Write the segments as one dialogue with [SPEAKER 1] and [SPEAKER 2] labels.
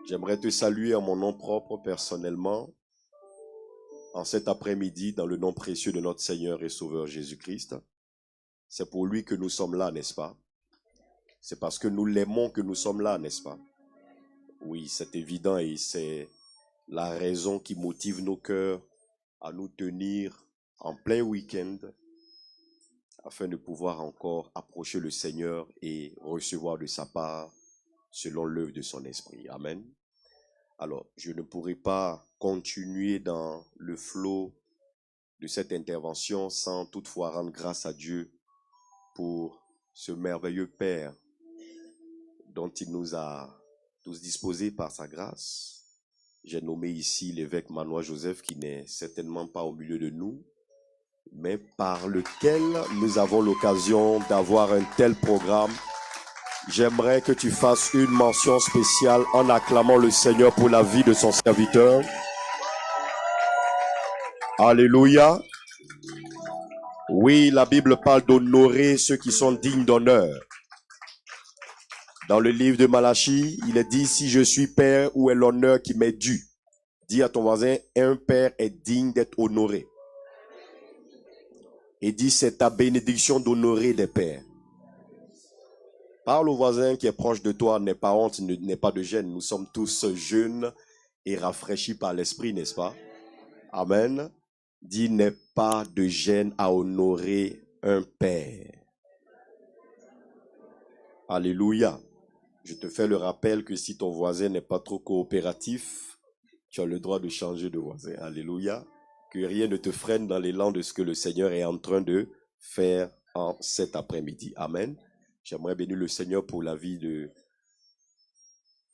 [SPEAKER 1] J'aimerais te saluer en mon nom propre personnellement, en cet après-midi, dans le nom précieux de notre Seigneur et Sauveur Jésus-Christ. C'est pour lui que nous sommes là, n'est-ce pas? C'est parce que nous l'aimons que nous sommes là, n'est-ce pas? Oui, c'est évident et c'est la raison qui motive nos cœurs à nous tenir en plein week-end afin de pouvoir encore approcher le Seigneur et recevoir de sa part selon l'œuvre de son esprit. Amen. Alors, je ne pourrai pas continuer dans le flot de cette intervention sans toutefois rendre grâce à Dieu pour ce merveilleux Père dont il nous a tous disposés par sa grâce. J'ai nommé ici l'évêque Manoir Joseph qui n'est certainement pas au milieu de nous, mais par lequel nous avons l'occasion d'avoir un tel programme. J'aimerais que tu fasses une mention spéciale en acclamant le Seigneur pour la vie de son serviteur. Alléluia. Oui, la Bible parle d'honorer ceux qui sont dignes d'honneur. Dans le livre de Malachie, il est dit, si je suis père, où est l'honneur qui m'est dû? Dis à ton voisin, un père est digne d'être honoré. Et dis, c'est ta bénédiction d'honorer des pères. Parle au voisin qui est proche de toi, n'aie pas honte, n'aie pas de gêne. Nous sommes tous jeunes et rafraîchis par l'esprit, n'est-ce pas? Amen. Dis, n'aie pas de gêne à honorer un père. Alléluia. Je te fais le rappel que si ton voisin n'est pas trop coopératif, tu as le droit de changer de voisin. Alléluia. Que rien ne te freine dans l'élan de ce que le Seigneur est en train de faire en cet après-midi. Amen. J'aimerais bénir le Seigneur pour la vie de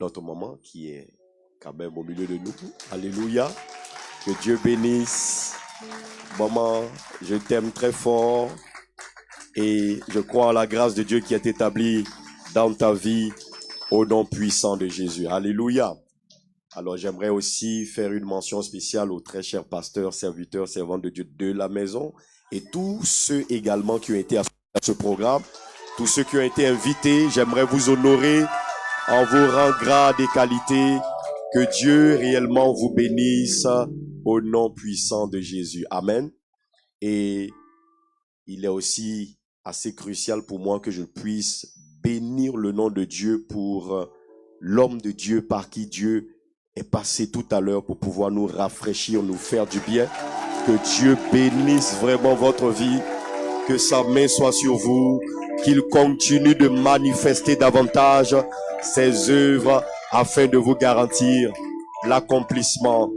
[SPEAKER 1] notre maman qui est quand même au milieu de nous. Alléluia. Que Dieu bénisse. Maman, je t'aime très fort et je crois en la grâce de Dieu qui est établie dans ta vie au nom puissant de Jésus. Alléluia. Alors j'aimerais aussi faire une mention spéciale aux très chers pasteurs, serviteurs, servantes de Dieu de la maison et tous ceux également qui ont été à ce programme. Tous ceux qui ont été invités, j'aimerais vous honorer en vous rendant grade et qualité. Que Dieu réellement vous bénisse au nom puissant de Jésus. Amen. Et il est aussi assez crucial pour moi que je puisse bénir le nom de Dieu pour l'homme de Dieu par qui Dieu est passé tout à l'heure pour pouvoir nous rafraîchir, nous faire du bien. Que Dieu bénisse vraiment votre vie. Que sa main soit sur vous. Qu'il continue de manifester davantage ses œuvres afin de vous garantir l'accomplissement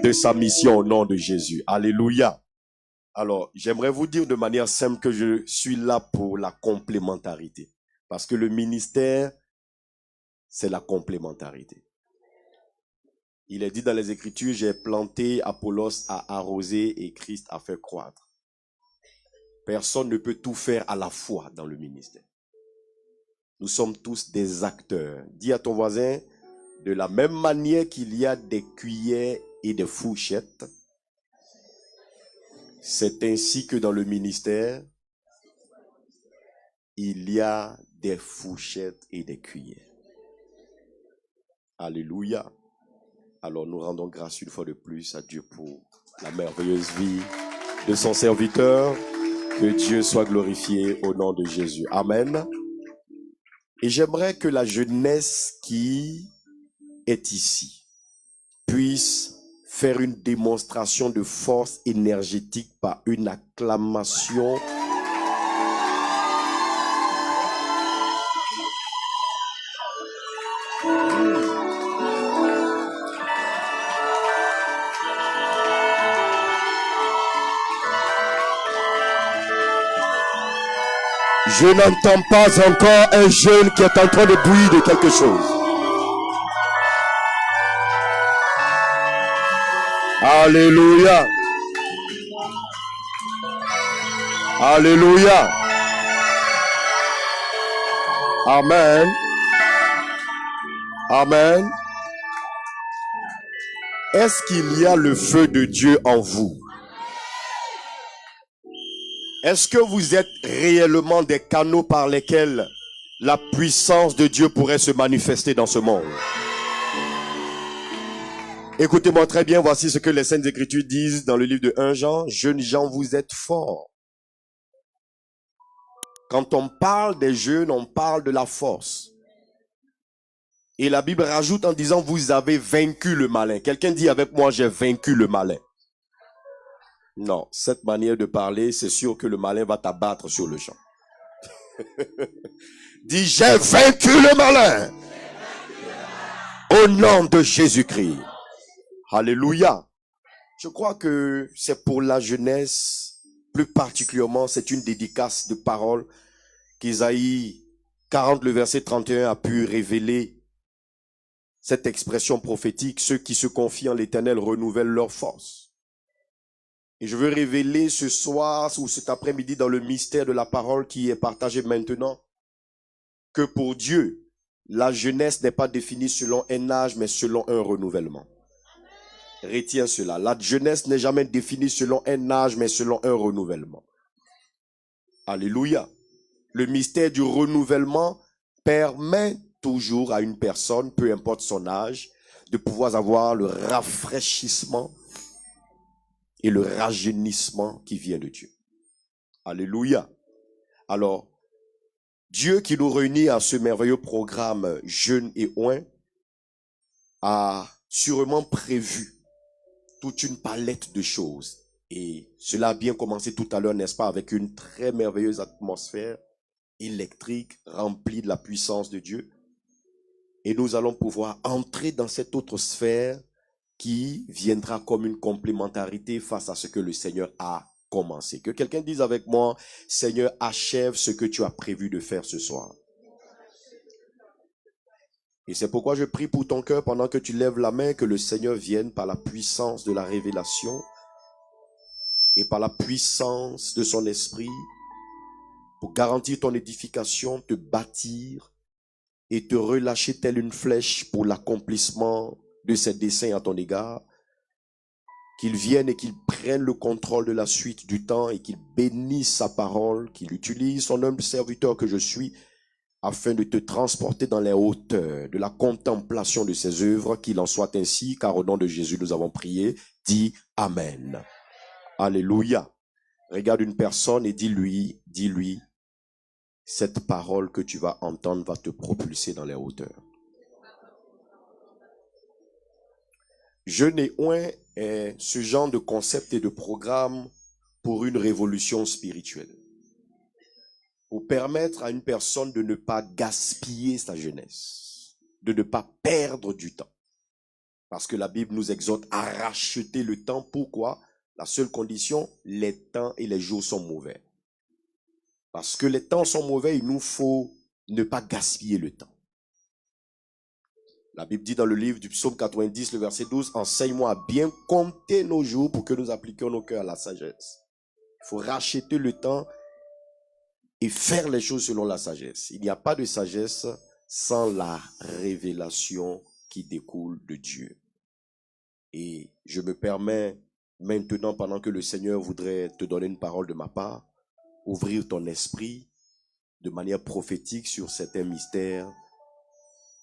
[SPEAKER 1] de sa mission au nom de Jésus. Alléluia. Alors, j'aimerais vous dire de manière simple que je suis là pour la complémentarité. Parce que le ministère, c'est la complémentarité. Il est dit dans les Écritures, j'ai planté, Apollos a arrosé et Christ a fait croître. Personne ne peut tout faire à la fois dans le ministère. Nous sommes tous des acteurs. Dis à ton voisin, de la même manière qu'il y a des cuillères et des fourchettes, c'est ainsi que dans le ministère, il y a des fourchettes et des cuillères. Alléluia. Alors nous rendons grâce une fois de plus à Dieu pour la merveilleuse vie de son serviteur. Que Dieu soit glorifié au nom de Jésus. Amen. Et j'aimerais que la jeunesse qui est ici puisse faire une démonstration de force énergétique par une acclamation. Je n'entends pas encore un jeune qui est en train de bouillir de quelque chose. Alléluia. Alléluia. Amen. Amen. Est-ce qu'il y a le feu de Dieu en vous? Est-ce que vous êtes réellement des canaux par lesquels la puissance de Dieu pourrait se manifester dans ce monde? Écoutez-moi très bien, voici ce que les Saintes Écritures disent dans le livre de 1 Jean. Jeunes gens, vous êtes forts. Quand on parle des jeunes, on parle de la force. Et la Bible rajoute en disant, vous avez vaincu le malin. Quelqu'un dit avec moi, j'ai vaincu le malin. Non, cette manière de parler, c'est sûr que le malin va t'abattre sur le champ. Dis, j'ai vaincu le malin. Au nom de Jésus-Christ. Alléluia. Je crois que c'est pour la jeunesse, plus particulièrement, c'est une dédicace de parole qu'Ésaïe 40, le verset 31 a pu révéler cette expression prophétique. Ceux qui se confient en l'Éternel renouvellent leur force. Et je veux révéler ce soir ou cet après-midi dans le mystère de la parole qui est partagé maintenant que pour Dieu, la jeunesse n'est pas définie selon un âge, mais selon un renouvellement. Retiens cela. La jeunesse n'est jamais définie selon un âge, mais selon un renouvellement. Alléluia. Le mystère du renouvellement permet toujours à une personne, peu importe son âge, de pouvoir avoir le rafraîchissement et le rajeunissement qui vient de Dieu. Alléluia. Alors, Dieu qui nous réunit à ce merveilleux programme Jeûne et Oint a sûrement prévu toute une palette de choses. Et cela a bien commencé tout à l'heure, n'est-ce pas, avec une très merveilleuse atmosphère électrique remplie de la puissance de Dieu. Et nous allons pouvoir entrer dans cette autre sphère qui viendra comme une complémentarité face à ce que le Seigneur a commencé. Que quelqu'un dise avec moi, Seigneur, achève ce que tu as prévu de faire ce soir. Et c'est pourquoi je prie pour ton cœur pendant que tu lèves la main, que le Seigneur vienne par la puissance de la révélation et par la puissance de son esprit pour garantir ton édification, te bâtir et te relâcher telle une flèche pour l'accomplissement de ses desseins à ton égard. Qu'il vienne et qu'il prenne le contrôle de la suite du temps et qu'il bénisse sa parole, qu'il utilise son humble serviteur que je suis afin de te transporter dans les hauteurs de la contemplation de ses œuvres, qu'il en soit ainsi, car au nom de Jésus nous avons prié. Dis Amen. Alléluia. Regarde une personne et dis-lui, cette parole que tu vas entendre va te propulser dans les hauteurs. Jeûne et Oint est ce genre de concept et de programme pour une révolution spirituelle. Pour permettre à une personne de ne pas gaspiller sa jeunesse, de ne pas perdre du temps. Parce que la Bible nous exhorte à racheter le temps. Pourquoi? La seule condition, les temps et les jours sont mauvais. Parce que les temps sont mauvais, il nous faut ne pas gaspiller le temps. La Bible dit dans le livre du psaume 90, le verset 12, « Enseigne-moi à bien compter nos jours pour que nous appliquions nos cœurs à la sagesse. » Il faut racheter le temps et faire les choses selon la sagesse. Il n'y a pas de sagesse sans la révélation qui découle de Dieu. Et je me permets maintenant, pendant que le Seigneur voudrait te donner une parole de ma part, ouvrir ton esprit de manière prophétique sur certains mystères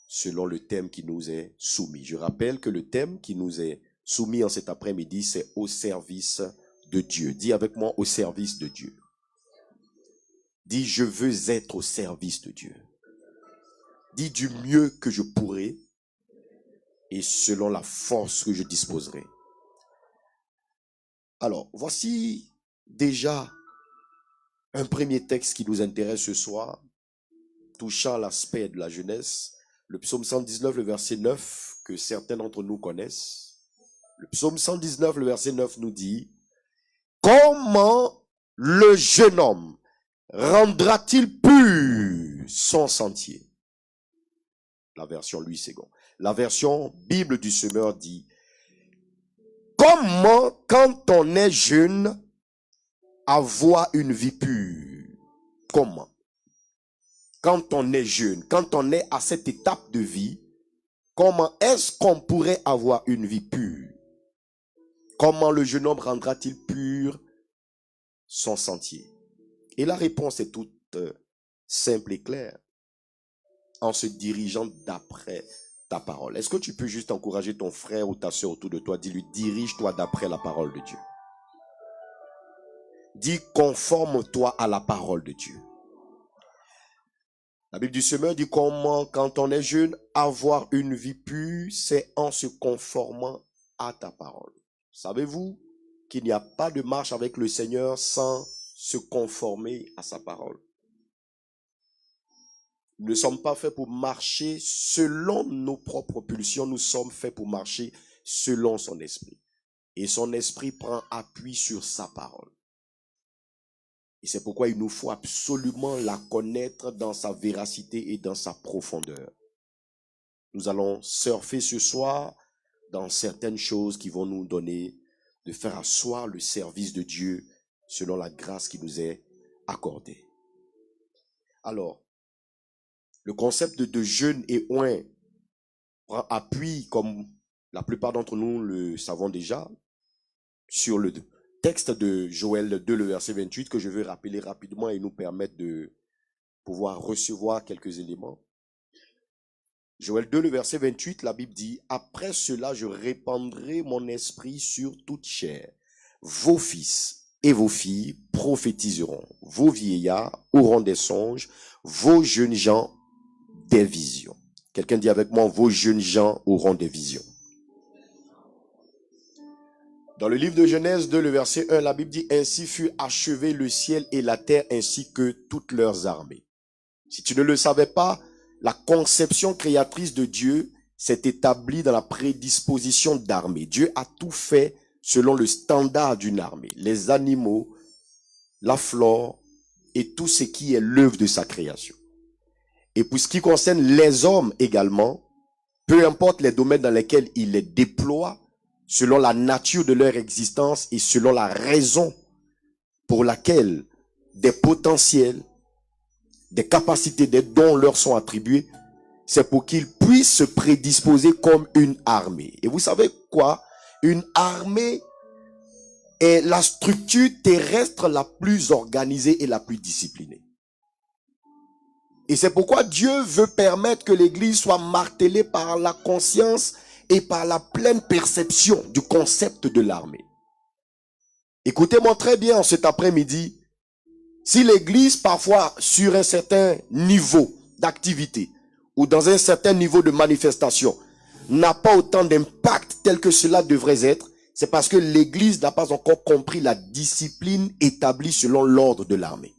[SPEAKER 1] selon le thème qui nous est soumis. Je rappelle que le thème qui nous est soumis en cet après-midi, c'est au service de Dieu. Dis avec moi, au service de Dieu. Dis, je veux être au service de Dieu. Dis du mieux que je pourrai et selon la force que je disposerai. Alors, voici déjà un premier texte qui nous intéresse ce soir, touchant l'aspect de la jeunesse. Le psaume 119, le verset 9, que certains d'entre nous connaissent. Le psaume 119, le verset 9 nous dit, « Comment le jeune homme rendra-t-il pur son sentier ?» La version Louis II. La version Bible du Semeur dit, « Comment, quand on est jeune, avoir une vie pure ?» Comment? Quand on est jeune, quand on est à cette étape de vie, comment est-ce qu'on pourrait avoir une vie pure? Comment le jeune homme rendra-t-il pur son sentier? Et la réponse est toute simple et claire. En se dirigeant d'après ta parole. Est-ce que tu peux juste encourager ton frère ou ta soeur autour de toi? Dis-lui, dirige-toi d'après la parole de Dieu. Dis, conforme-toi à la parole de Dieu. La Bible du Semeur dit comment, quand on est jeune, avoir une vie pure, c'est en se conformant à ta parole. Savez-vous qu'il n'y a pas de marche avec le Seigneur sans se conformer à sa parole? Nous ne sommes pas faits pour marcher selon nos propres pulsions, nous sommes faits pour marcher selon son esprit. Et son esprit prend appui sur sa parole. Et c'est pourquoi il nous faut absolument la connaître dans sa véracité et dans sa profondeur. Nous allons surfer ce soir dans certaines choses qui vont nous donner de faire asseoir le service de Dieu selon la grâce qui nous est accordée. Alors, le concept de jeûne et oint prend appui, comme la plupart d'entre nous le savons déjà, sur le texte de Joël 2, le verset 28, que je vais rappeler rapidement et nous permettre de pouvoir recevoir quelques éléments. Joël 2, le verset 28, la Bible dit, « Après cela, je répandrai mon esprit sur toute chair. Vos fils et vos filles prophétiseront. Vos vieillards auront des songes. Vos jeunes gens des visions. » Quelqu'un dit avec moi, « Vos jeunes gens auront des visions. » Dans le livre de Genèse 2, le verset 1, la Bible dit, « Ainsi fut achevé le ciel et la terre ainsi que toutes leurs armées. » Si tu ne le savais pas, la conception créatrice de Dieu s'est établie dans la prédisposition d'armées. Dieu a tout fait selon le standard d'une armée. Les animaux, la flore et tout ce qui est l'œuvre de sa création. Et pour ce qui concerne les hommes également, peu importe les domaines dans lesquels il les déploie, selon la nature de leur existence et selon la raison pour laquelle des potentiels, des capacités, des dons leur sont attribués, c'est pour qu'ils puissent se prédisposer comme une armée. Et vous savez quoi? Une armée est la structure terrestre la plus organisée et la plus disciplinée. Et c'est pourquoi Dieu veut permettre que l'Église soit martelée par la conscience et par la pleine perception du concept de l'armée. Écoutez-moi très bien cet après-midi. Si l'Église, parfois, sur un certain niveau d'activité ou dans un certain niveau de manifestation, n'a pas autant d'impact tel que cela devrait être, c'est parce que l'Église n'a pas encore compris la discipline établie selon l'ordre de l'armée.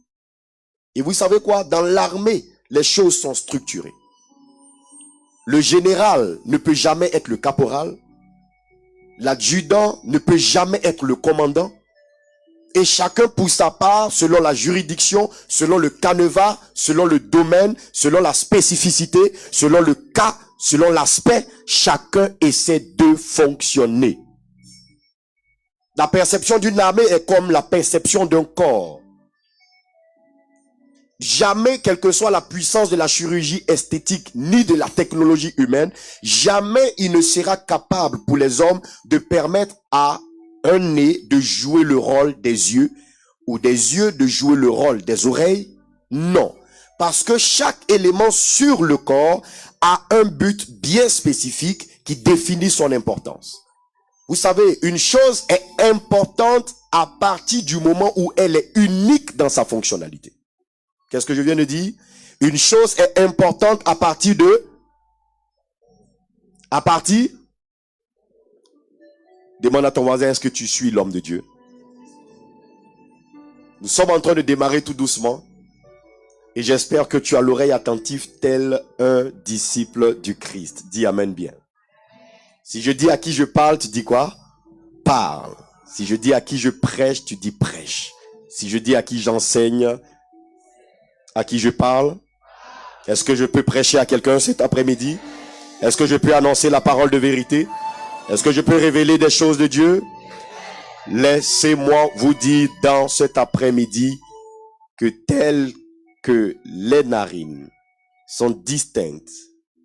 [SPEAKER 1] Et vous savez quoi? Dans l'armée, les choses sont structurées. Le général ne peut jamais être le caporal. L'adjudant ne peut jamais être le commandant. Et chacun pour sa part, selon la juridiction, selon le canevas, selon le domaine, selon la spécificité, selon le cas, selon l'aspect, chacun essaie de fonctionner. La perception d'une armée est comme la perception d'un corps. Jamais, quelle que soit la puissance de la chirurgie esthétique ni de la technologie humaine, jamais il ne sera capable pour les hommes de permettre à un nez de jouer le rôle des yeux ou des yeux de jouer le rôle des oreilles. Non. Parce que chaque élément sur le corps a un but bien spécifique qui définit son importance. Vous savez, une chose est importante à partir du moment où elle est unique dans sa fonctionnalité. Qu'est-ce que je viens de dire? Une chose est importante à partir de... Demande à ton voisin, est-ce que tu suis l'homme de Dieu? Nous sommes en train de démarrer tout doucement. Et j'espère que tu as l'oreille attentive tel un disciple du Christ. Dis amen bien. Si je dis à qui je parle, tu dis quoi? Parle. Si je dis à qui je prêche, tu dis prêche. Si je dis à qui j'enseigne, à qui je parle, est-ce que je peux prêcher à quelqu'un cet après-midi? Est-ce que je peux annoncer la parole de vérité? Est-ce que je peux révéler des choses de Dieu? Laissez-moi vous dire dans cet après-midi que telles que les narines sont distinctes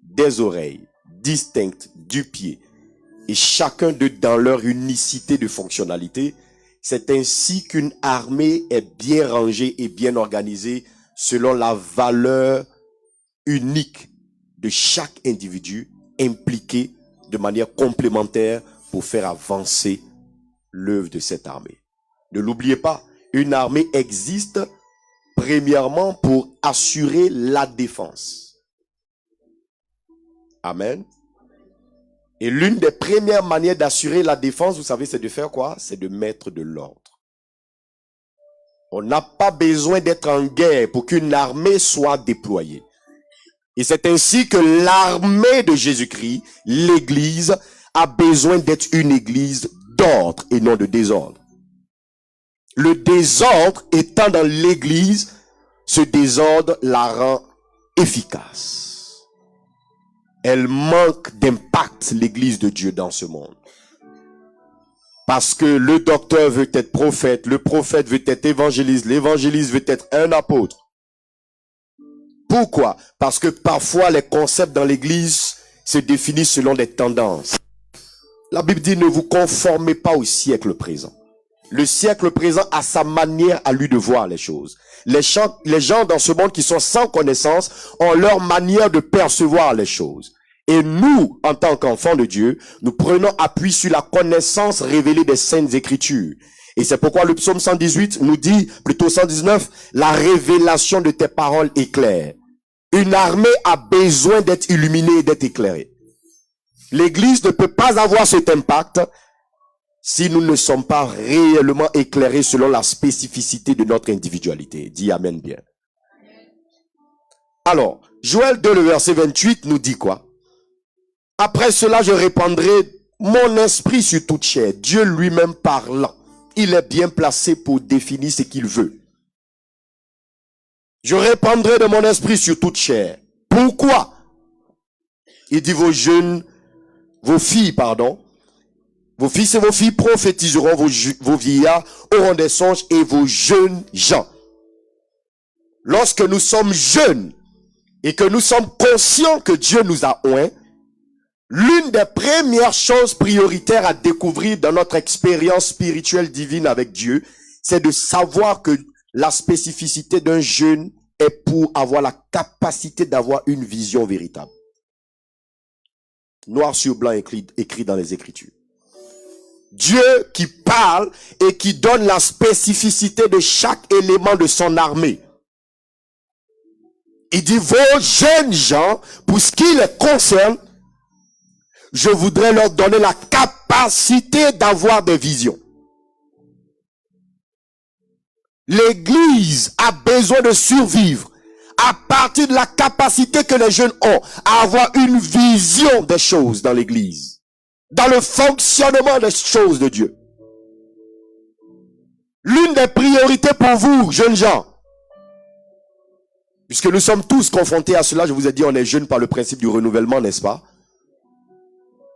[SPEAKER 1] des oreilles, distinctes du pied, et chacun d'eux dans leur unicité de fonctionnalité, c'est ainsi qu'une armée est bien rangée et bien organisée selon la valeur unique de chaque individu impliqués de manière complémentaire pour faire avancer l'œuvre de cette armée. Ne l'oubliez pas, une armée existe premièrement pour assurer la défense. Amen. Et l'une des premières manières d'assurer la défense, vous savez, c'est de faire quoi? C'est de mettre de l'ordre. On n'a pas besoin d'être en guerre pour qu'une armée soit déployée. Et c'est ainsi que l'armée de Jésus-Christ, l'Église, a besoin d'être une Église d'ordre et non de désordre. Le désordre étant dans l'Église, ce désordre la rend efficace. Elle manque d'impact, l'Église de Dieu, dans ce monde. Parce que le docteur veut être prophète, le prophète veut être évangéliste, l'évangéliste veut être un apôtre. Pourquoi? Parce que parfois les concepts dans l'Église se définissent selon des tendances. La Bible dit, ne vous conformez pas au siècle présent. Le siècle présent a sa manière à lui de voir les choses. Les gens dans ce monde qui sont sans connaissance ont leur manière de percevoir les choses. Et nous, en tant qu'enfants de Dieu, nous prenons appui sur la connaissance révélée des Saintes Écritures. Et c'est pourquoi le psaume 118 nous dit, plutôt 119, la révélation de tes paroles est claire. Une armée a besoin d'être illuminée et d'être éclairée. L'Église ne peut pas avoir cet impact si nous ne sommes pas réellement éclairés selon la spécificité de notre individualité. Dis Amen bien. Alors, Joël 2, le verset 28 nous dit quoi? Après cela, je répandrai mon esprit sur toute chair. Dieu lui-même parlant. Il est bien placé pour définir ce qu'il veut. Je répandrai de mon esprit sur toute chair. Pourquoi? Il dit vos filles, vos fils et vos filles prophétiseront, vos vieillards auront des songes et vos jeunes gens. Lorsque nous sommes jeunes et que nous sommes conscients que Dieu nous a oints, l'une des premières choses prioritaires à découvrir dans notre expérience spirituelle divine avec Dieu, c'est de savoir que la spécificité d'un jeune est pour avoir la capacité d'avoir une vision véritable. Noir sur blanc écrit dans les Écritures. Dieu qui parle et qui donne la spécificité de chaque élément de son armée. Il dit, vos jeunes gens, pour ce qui les concerne, je voudrais leur donner la capacité d'avoir des visions. L'Église a besoin de survivre à partir de la capacité que les jeunes ont à avoir une vision des choses dans l'Église, dans le fonctionnement des choses de Dieu. L'une des priorités pour vous, jeunes gens, puisque nous sommes tous confrontés à cela, je vous ai dit, on est jeunes par le principe du renouvellement, n'est-ce pas?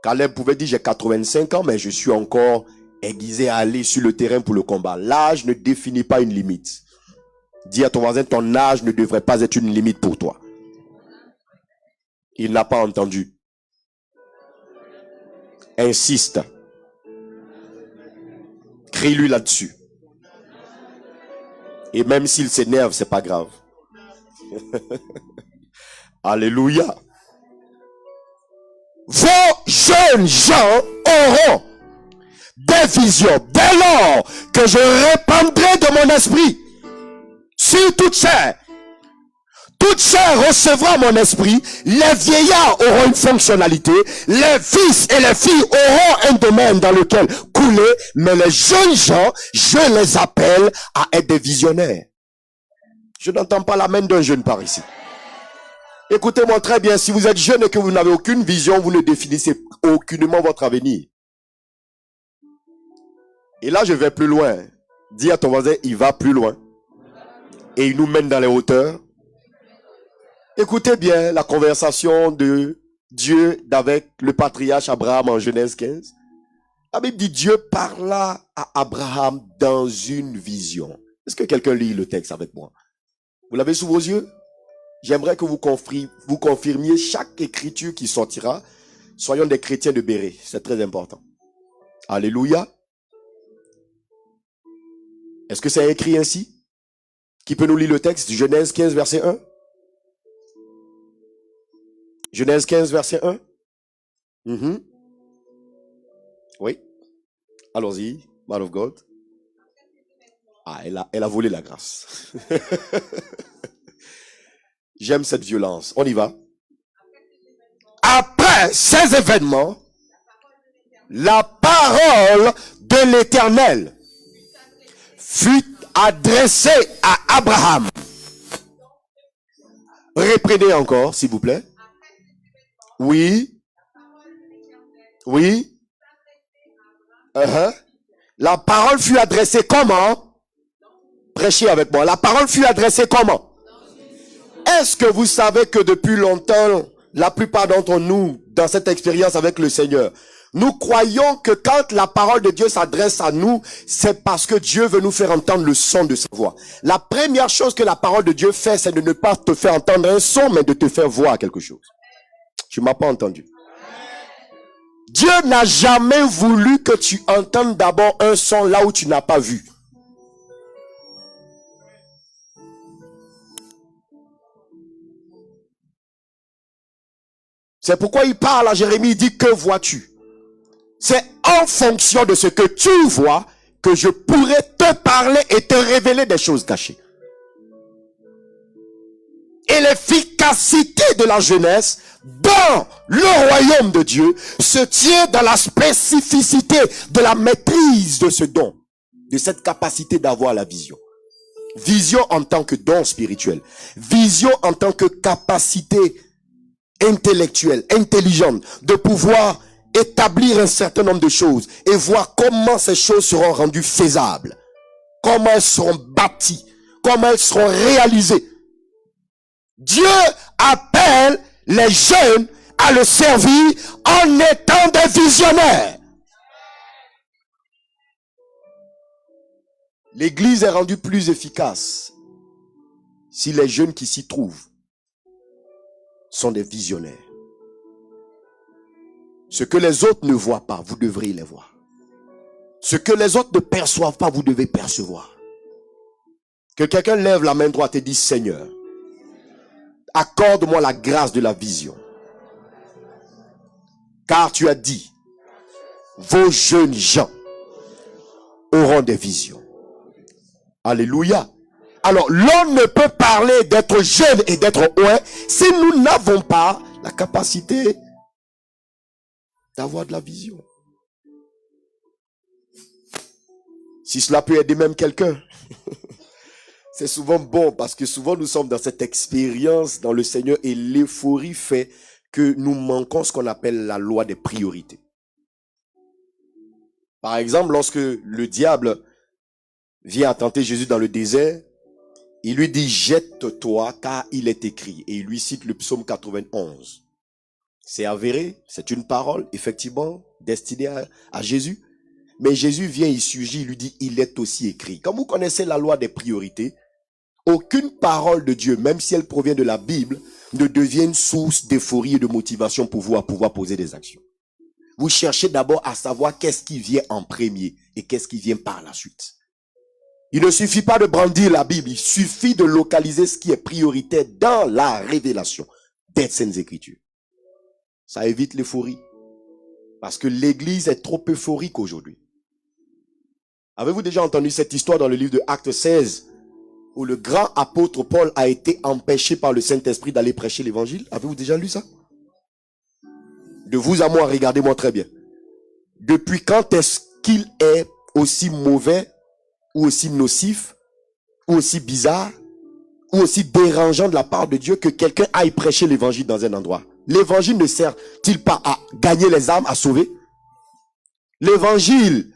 [SPEAKER 1] Caleb pouvait dire, j'ai 85 ans, mais je suis encore aiguisé à aller sur le terrain pour le combat. L'âge ne définit pas une limite. Dis à ton voisin, ton âge ne devrait pas être une limite pour toi. Il n'a pas entendu. Insiste. Crie-lui là-dessus. Et même s'il s'énerve, c'est pas grave. Alléluia. Vos jeunes gens auront des visions dès lors que je répandrai de mon esprit sur toute chair. Toute chair recevra mon esprit. Les vieillards auront une fonctionnalité. Les fils et les filles auront un domaine dans lequel couler. Mais les jeunes gens, je les appelle à être des visionnaires. Je n'entends pas la main d'un jeune par ici. Écoutez-moi très bien. Si vous êtes jeune et que vous n'avez aucune vision, vous ne définissez aucunement votre avenir. Et là, je vais plus loin. Dis à ton voisin, il va plus loin. Et il nous mène dans les hauteurs. Écoutez bien la conversation de Dieu avec le patriarche Abraham en Genèse 15. La Bible dit, Dieu parla à Abraham dans une vision. Est-ce que quelqu'un lit le texte avec moi? Vous l'avez sous vos yeux? J'aimerais que vous confirmiez chaque écriture qui sortira. Soyons des chrétiens de Béret. C'est très important. Alléluia. Est-ce que c'est écrit ainsi? Qui peut nous lire le texte? Genèse 15, verset 1. Genèse 15, verset 1. Mhm. Oui. Allons-y, man of God. Ah, elle a volé la grâce. J'aime cette violence. On y va. Après ces événements, la parole de l'Éternel fut adressée à Abraham. Reprenez encore, s'il vous plaît. Oui. Oui. La parole fut adressée comment? Prêchez avec moi. La parole fut adressée comment? Est-ce que vous savez que depuis longtemps, la plupart d'entre nous, dans cette expérience avec le Seigneur, nous croyons que quand la parole de Dieu s'adresse à nous, c'est parce que Dieu veut nous faire entendre le son de sa voix. La première chose que la parole de Dieu fait, c'est de ne pas te faire entendre un son, mais de te faire voir quelque chose. Tu m'as pas entendu. Dieu n'a jamais voulu que tu entendes d'abord un son là où tu n'as pas vu. C'est pourquoi il parle à Jérémie, il dit, que vois-tu? C'est en fonction de ce que tu vois que je pourrai te parler et te révéler des choses cachées. Et l'efficacité de la jeunesse dans le royaume de Dieu se tient dans la spécificité de la maîtrise de ce don, de cette capacité d'avoir la vision. Vision en tant que don spirituel. Vision en tant que capacité intellectuelle, intelligente, de pouvoir établir un certain nombre de choses et voir comment ces choses seront rendues faisables, comment elles seront bâties, comment elles seront réalisées. Dieu appelle les jeunes à le servir en étant des visionnaires. L'Église est rendue plus efficace si les jeunes qui s'y trouvent sont des visionnaires. Ce que les autres ne voient pas, vous devriez les voir. Ce que les autres ne perçoivent pas, vous devez percevoir. Que quelqu'un lève la main droite et dise, Seigneur, accorde-moi la grâce de la vision. Car tu as dit, vos jeunes gens auront des visions. Alléluia. Alors, l'homme ne peut parler d'être jeune et d'être loin si nous n'avons pas la capacité d'avoir de la vision. Si cela peut aider même quelqu'un, c'est souvent bon parce que souvent nous sommes dans cette expérience dans le Seigneur et l'euphorie fait que nous manquons ce qu'on appelle la loi des priorités. Par exemple, lorsque le diable vient tenter Jésus dans le désert, il lui dit, jette-toi car il est écrit. Et il lui cite le psaume 91. C'est avéré, c'est une parole, effectivement, destinée à Jésus. Mais Jésus vient, il surgit, il lui dit, il est aussi écrit. Comme vous connaissez la loi des priorités, aucune parole de Dieu, même si elle provient de la Bible, ne devient une source d'euphorie et de motivation pour vous à pouvoir poser des actions. Vous cherchez d'abord à savoir qu'est-ce qui vient en premier et qu'est-ce qui vient par la suite. Il ne suffit pas de brandir la Bible, il suffit de localiser ce qui est prioritaire dans la révélation des Saintes Écritures. Ça évite l'euphorie. Parce que l'Église est trop euphorique aujourd'hui. Avez-vous déjà entendu cette histoire dans le livre de Actes 16 où le grand apôtre Paul a été empêché par le Saint-Esprit d'aller prêcher l'Évangile? Avez-vous déjà lu ça? De vous à moi, regardez-moi très bien. Depuis quand est-ce qu'il est aussi mauvais ou aussi nocif, ou aussi bizarre, ou aussi dérangeant de la part de Dieu que quelqu'un aille prêcher l'évangile dans un endroit? L'évangile ne sert-il pas à gagner les âmes, à sauver? L'évangile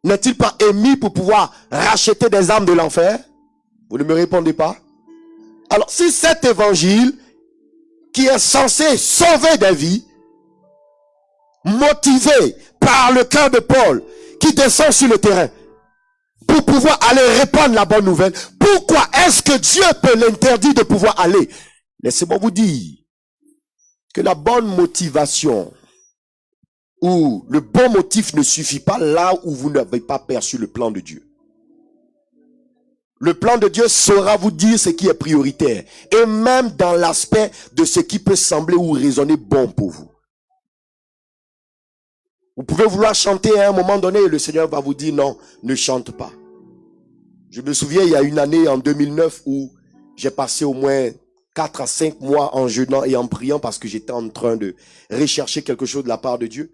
[SPEAKER 1] n'est-il pas émis pour pouvoir racheter des âmes de l'enfer? Vous ne me répondez pas? Alors, si cet évangile, qui est censé sauver des vies, motivé par le cœur de Paul, qui descend sur le terrain, pour pouvoir aller répandre la bonne nouvelle, pourquoi est-ce que Dieu peut l'interdire de pouvoir aller? Laissez-moi vous dire que la bonne motivation ou le bon motif ne suffit pas là où vous n'avez pas perçu le plan de Dieu. Le plan de Dieu saura vous dire ce qui est prioritaire et même dans l'aspect de ce qui peut sembler ou résonner bon pour vous. Vous pouvez vouloir chanter à un moment donné et le Seigneur va vous dire non, ne chante pas. Je me souviens, il y a une année, en 2009, où j'ai passé au moins 4 à 5 mois en jeûnant et en priant parce que j'étais en train de rechercher quelque chose de la part de Dieu.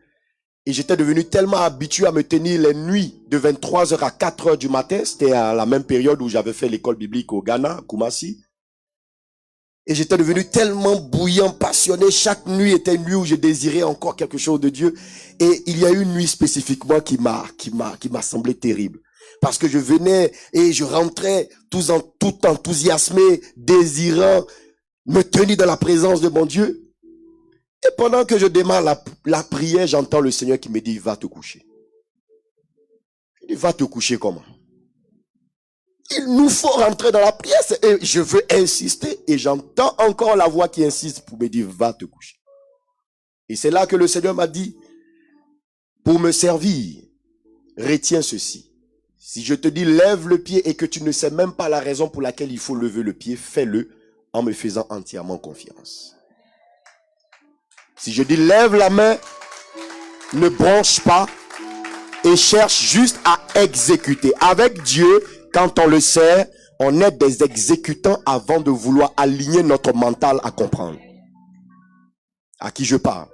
[SPEAKER 1] Et j'étais devenu tellement habitué à me tenir les nuits de 23h à 4h du matin. C'était à la même période où j'avais fait l'école biblique au Ghana, à Kumasi. Et j'étais devenu tellement bouillant, passionné. Chaque nuit était une nuit où je désirais encore quelque chose de Dieu. Et il y a eu une nuit spécifiquement qui m'a semblé terrible. Parce que je venais et je rentrais tout enthousiasmé, désirant me tenir dans la présence de mon Dieu. Et pendant que je démarre la prière, j'entends le Seigneur qui me dit, va te coucher. Je dis, va te coucher comment? Il nous faut rentrer dans la prière. Et je veux insister et j'entends encore la voix qui insiste pour me dire, va te coucher. Et c'est là que le Seigneur m'a dit, pour me servir, retiens ceci. Si je te dis, lève le pied et que tu ne sais même pas la raison pour laquelle il faut lever le pied, fais-le en me faisant entièrement confiance. Si je dis, lève la main, ne bronche pas et cherche juste à exécuter. Avec Dieu, quand on le sait, on est des exécutants avant de vouloir aligner notre mental à comprendre. À qui je parle?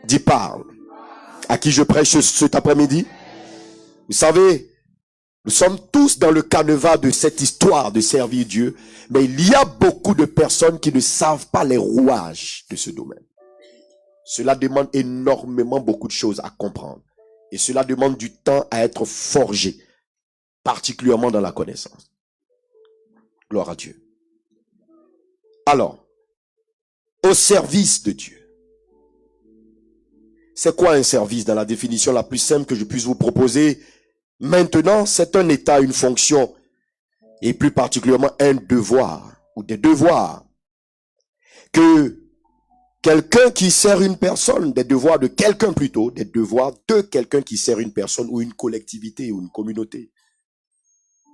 [SPEAKER 1] Dis parle. À qui je prêche cet après-midi? Vous savez, nous sommes tous dans le canevas de cette histoire de servir Dieu, mais il y a beaucoup de personnes qui ne savent pas les rouages de ce domaine. Cela demande énormément beaucoup de choses à comprendre. Et cela demande du temps à être forgé, particulièrement dans la connaissance. Gloire à Dieu. Alors, au service de Dieu. C'est quoi un service dans la définition la plus simple que je puisse vous proposer? Maintenant, c'est un état, une fonction, et plus particulièrement un devoir, ou des devoirs, que quelqu'un qui sert une personne, des devoirs de quelqu'un plutôt, des devoirs de quelqu'un qui sert une personne, ou une collectivité, ou une communauté.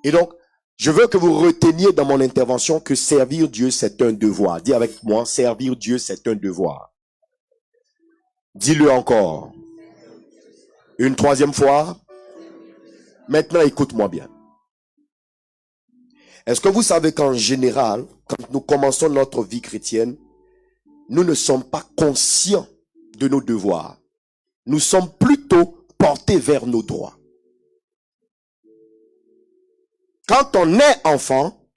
[SPEAKER 1] Et donc, je veux que vous reteniez dans mon intervention que servir Dieu, c'est un devoir. Dis avec moi, servir Dieu, c'est un devoir. Dis-le encore. Une troisième fois. Maintenant, écoute-moi bien. Est-ce que vous savez qu'en général, quand nous commençons notre vie chrétienne, nous ne sommes pas conscients de nos devoirs. Nous sommes plutôt portés vers nos droits. Quand on est enfant,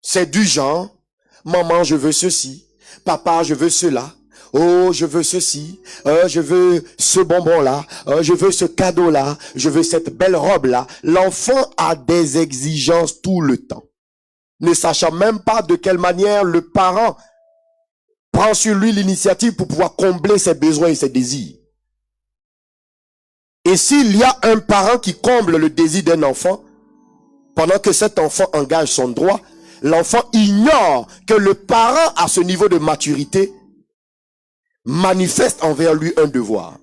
[SPEAKER 1] c'est du genre, maman, je veux ceci, papa, je veux cela. Oh, je veux ceci, je veux ce bonbon-là, je veux ce cadeau-là, je veux cette belle robe-là. L'enfant a des exigences tout le temps, ne sachant même pas de quelle manière le parent prend sur lui l'initiative pour pouvoir combler ses besoins et ses désirs. Et s'il y a un parent qui comble le désir d'un enfant, pendant que cet enfant engage son droit, l'enfant ignore que le parent à ce niveau de maturité manifeste envers lui un devoir.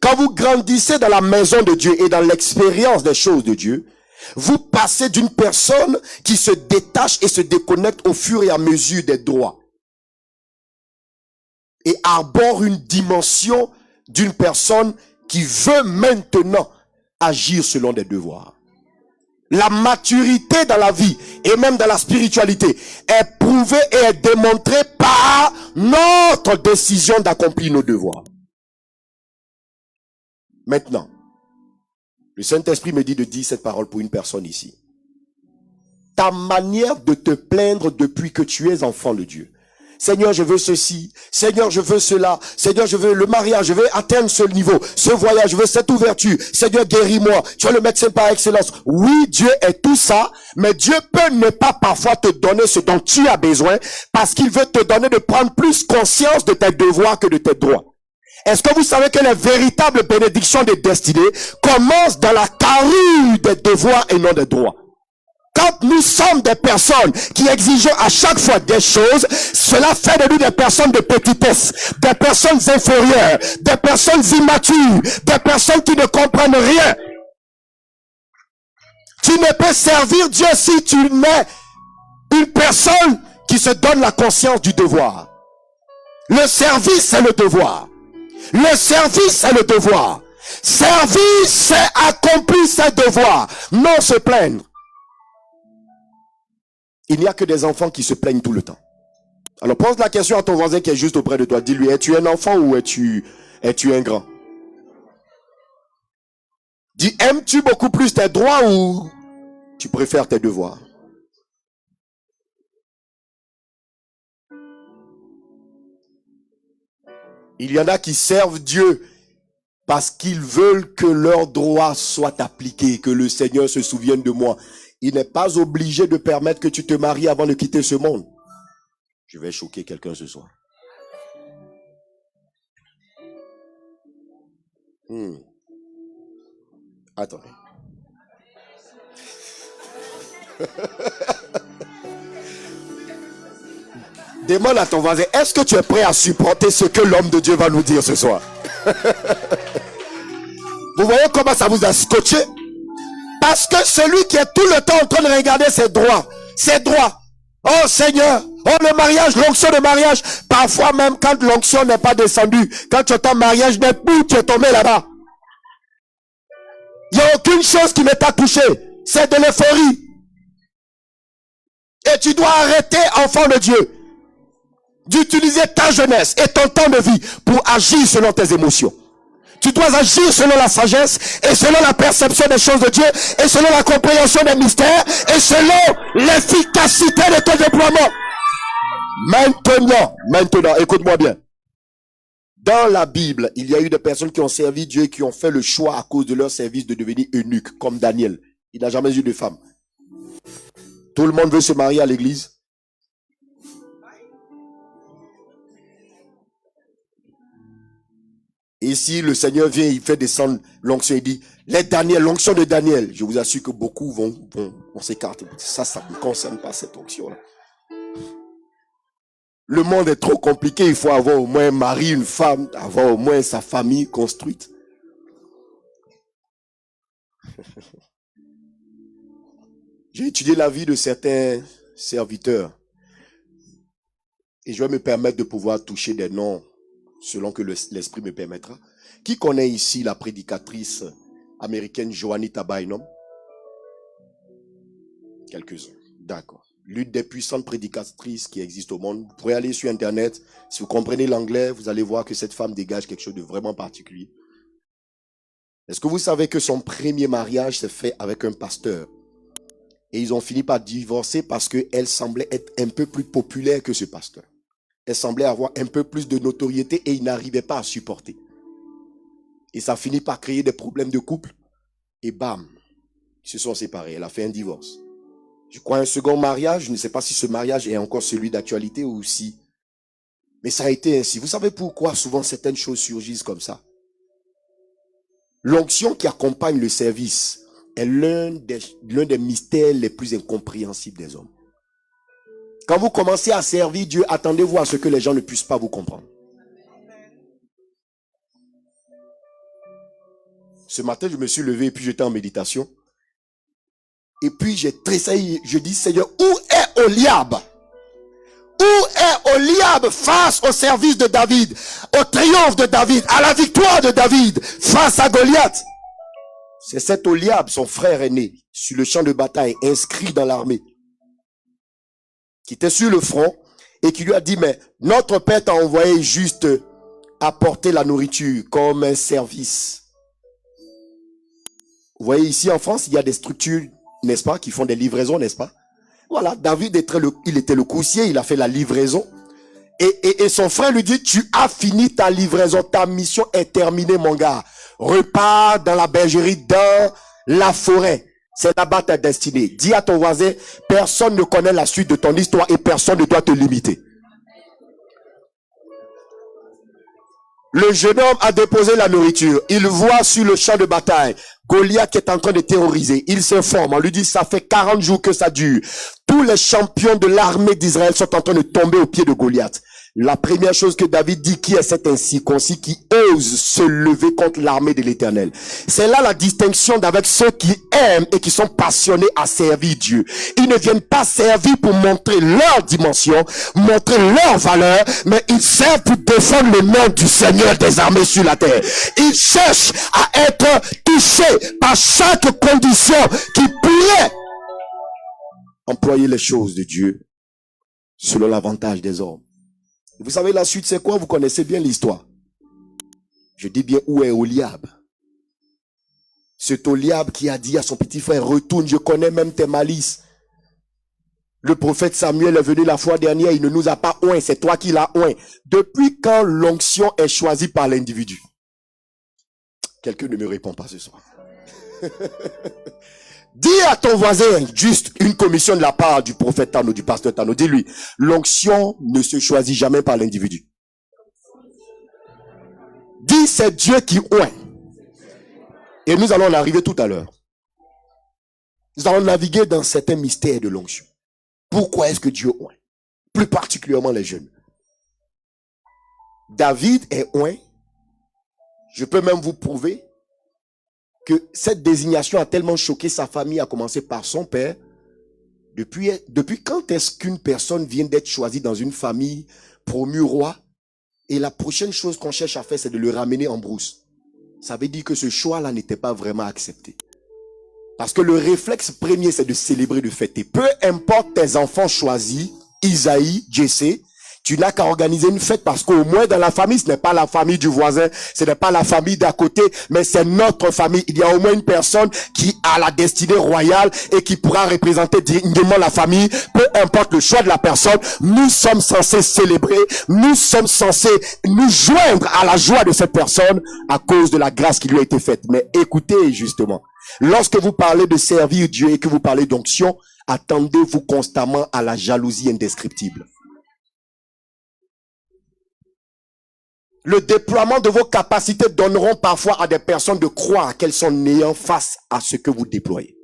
[SPEAKER 1] Quand vous grandissez dans la maison de Dieu et dans l'expérience des choses de Dieu, vous passez d'une personne qui se détache et se déconnecte au fur et à mesure des droits et arbore une dimension d'une personne qui veut maintenant agir selon des devoirs. La maturité dans la vie et même dans la spiritualité est prouvée et est démontrée par notre décision d'accomplir nos devoirs. Maintenant, le Saint-Esprit me dit de dire cette parole pour une personne ici. Ta manière de te plaindre depuis que tu es enfant de Dieu. Seigneur, je veux ceci. Seigneur, je veux cela. Seigneur, je veux le mariage. Je veux atteindre ce niveau, ce voyage. Je veux cette ouverture. Seigneur, guéris-moi. Tu es le médecin par excellence. Oui, Dieu est tout ça, mais Dieu peut ne pas parfois te donner ce dont tu as besoin parce qu'il veut te donner de prendre plus conscience de tes devoirs que de tes droits. Est-ce que vous savez que les véritables bénédictions des destinées commencent dans la carrure des devoirs et non des droits? Quand nous sommes des personnes qui exigeons à chaque fois des choses, cela fait de nous des personnes de petitesse, des personnes inférieures, des personnes immatures, des personnes qui ne comprennent rien. Tu ne peux servir Dieu si tu n'es une personne qui se donne la conscience du devoir. Le service, c'est le devoir. Le service, c'est le devoir. Service, c'est accomplir ses devoirs. Non se plaindre. Il n'y a que des enfants qui se plaignent tout le temps. Alors pose la question à ton voisin qui est juste auprès de toi. Dis-lui, es-tu un enfant ou es-tu un grand? Dis, aimes-tu beaucoup plus tes droits ou tu préfères tes devoirs? Il y en a qui servent Dieu parce qu'ils veulent que leurs droits soient appliqués, que le Seigneur se souvienne de moi. Il n'est pas obligé de permettre que tu te maries avant de quitter ce monde. Je vais choquer quelqu'un ce soir. Attendez. Demande à ton voisin, est-ce que tu es prêt à supporter ce que l'homme de Dieu va nous dire ce soir? Vous voyez comment ça vous a scotché? Parce que celui qui est tout le temps en train de regarder ses droits. Oh Seigneur, oh le mariage, l'onction de mariage. Parfois même quand l'onction n'est pas descendue, quand tu entends mariage n'est plus, tu es tombé là-bas. Il n'y a aucune chose qui ne t'a touché. C'est de l'euphorie. Et tu dois arrêter, enfant de Dieu, d'utiliser ta jeunesse et ton temps de vie pour agir selon tes émotions. Tu dois agir selon la sagesse et selon la perception des choses de Dieu et selon la compréhension des mystères et selon l'efficacité de ton déploiement. Maintenant, écoute-moi bien. Dans la Bible, il y a eu des personnes qui ont servi Dieu et qui ont fait le choix à cause de leur service de devenir eunuque, comme Daniel. Il n'a jamais eu de femme. Tout le monde veut se marier à l'église. Et si le Seigneur vient, il fait descendre l'onction, il dit, l'onction de Daniel. Je vous assure que beaucoup vont s'écarter. Ça ne me concerne pas cette onction-là. Le monde est trop compliqué, il faut avoir au moins un mari, une femme, avoir au moins sa famille construite. J'ai étudié la vie de certains serviteurs. Et je vais me permettre de pouvoir toucher des noms selon que l'esprit me permettra. Qui connaît ici la prédicatrice américaine Juanita Bynum? Quelques-uns. D'accord. L'une des puissantes prédicatrices qui existent au monde. Vous pourrez aller sur Internet. Si vous comprenez l'anglais, vous allez voir que cette femme dégage quelque chose de vraiment particulier. Est-ce que vous savez que son premier mariage s'est fait avec un pasteur? Et ils ont fini par divorcer parce qu'elle semblait être un peu plus populaire que ce pasteur. Elle semblait avoir un peu plus de notoriété et il n'arrivait pas à supporter. Et ça finit par créer des problèmes de couple. Et bam, ils se sont séparés. Elle a fait un divorce. Je crois un second mariage. Je ne sais pas si ce mariage est encore celui d'actualité ou si. Mais ça a été ainsi. Vous savez pourquoi souvent certaines choses surgissent comme ça? L'onction qui accompagne le service est l'un des mystères les plus incompréhensibles des hommes. Quand vous commencez à servir Dieu, attendez-vous à ce que les gens ne puissent pas vous comprendre. Ce matin, je me suis levé et puis j'étais en méditation. Et puis j'ai tressailli, je dis, Seigneur, où est Oliab? Où est Oliab face au service de David, au triomphe de David, à la victoire de David face à Goliath? C'est cet Oliab, son frère aîné, sur le champ de bataille, inscrit dans l'armée, qui était sur le front et qui lui a dit, mais notre père t'a envoyé juste apporter la nourriture comme un service. Vous voyez ici en France, il y a des structures, n'est-ce pas, qui font des livraisons, n'est-ce pas? Voilà, David il était le coursier, il a fait la livraison. Et son frère lui dit, tu as fini ta livraison, ta mission est terminée mon gars. Repars dans la bergerie, dans la forêt. C'est là-bas ta destinée. Dis à ton voisin, personne ne connaît la suite de ton histoire et personne ne doit te limiter. Le jeune homme a déposé la nourriture. Il voit sur le champ de bataille Goliath qui est en train de terroriser. Il s'informe. On lui dit, ça fait 40 jours que ça dure. Tous les champions de l'armée d'Israël sont en train de tomber au pied de Goliath. La première chose que David dit, qui est cet incirconcis qui ose se lever contre l'armée de l'Éternel. C'est là la distinction d'avec ceux qui aiment et qui sont passionnés à servir Dieu. Ils ne viennent pas servir pour montrer leur dimension, montrer leur valeur, mais ils servent pour défendre le nom du Seigneur des armées sur la terre. Ils cherchent à être touchés par chaque condition qui pourrait employer les choses de Dieu selon l'avantage des hommes. Vous savez la suite c'est quoi? Vous connaissez bien l'histoire. Je dis bien, où est Oliab? Cet Oliab qui a dit à son petit frère, retourne, je connais même tes malices. Le prophète Samuel est venu la fois dernière, il ne nous a pas oint, c'est toi qui l'as oint. Depuis quand l'onction est choisie par l'individu? Quelqu'un ne me répond pas ce soir. Dis à ton voisin, juste une commission de la part du prophète Tano, du pasteur Tano, dis-lui, l'onction ne se choisit jamais par l'individu. Dis, c'est Dieu qui oint. Et nous allons en arriver tout à l'heure. Nous allons naviguer dans certains mystères de l'onction. Pourquoi est-ce que Dieu oint? Plus particulièrement les jeunes. David est oint. Je peux même vous prouver que cette désignation a tellement choqué sa famille, à commencer par son père. Depuis quand est-ce qu'une personne vient d'être choisie dans une famille promue roi, et la prochaine chose qu'on cherche à faire, c'est de le ramener en brousse? Ça veut dire que ce choix-là n'était pas vraiment accepté. Parce que le réflexe premier, c'est de célébrer, de fêter. Peu importe tes enfants choisis, Isaïe, Jessé, tu n'as qu'à organiser une fête, parce qu'au moins dans la famille, ce n'est pas la famille du voisin, ce n'est pas la famille d'à côté, mais c'est notre famille. Il y a au moins une personne qui a la destinée royale et qui pourra représenter dignement la famille. Peu importe le choix de la personne, nous sommes censés célébrer, nous sommes censés nous joindre à la joie de cette personne à cause de la grâce qui lui a été faite. Mais écoutez justement, lorsque vous parlez de servir Dieu et que vous parlez d'onction, attendez-vous constamment à la jalousie indescriptible. Le déploiement de vos capacités donneront parfois à des personnes de croire qu'elles sont néant face à ce que vous déployez.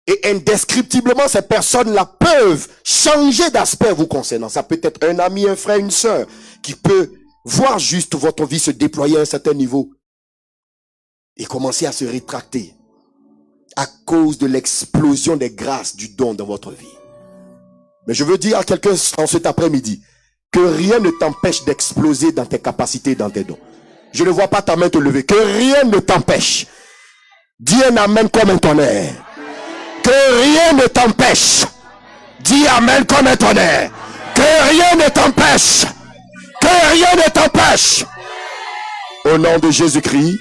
[SPEAKER 1] Et indescriptiblement, ces personnes-là peuvent changer d'aspect vous concernant. Ça peut être un ami, un frère, une sœur, qui peut voir juste votre vie se déployer à un certain niveau et commencer à se rétracter à cause de l'explosion des grâces du don dans votre vie. Mais je veux dire à quelqu'un en cet après-midi, que rien ne t'empêche d'exploser dans tes capacités et dans tes dons. Je ne vois pas ta main te lever. Que rien ne t'empêche. Dis un amen comme un tonnerre. Que rien ne t'empêche. Dis amen comme un tonnerre. Que rien ne t'empêche. Que rien ne t'empêche. Au nom de Jésus-Christ,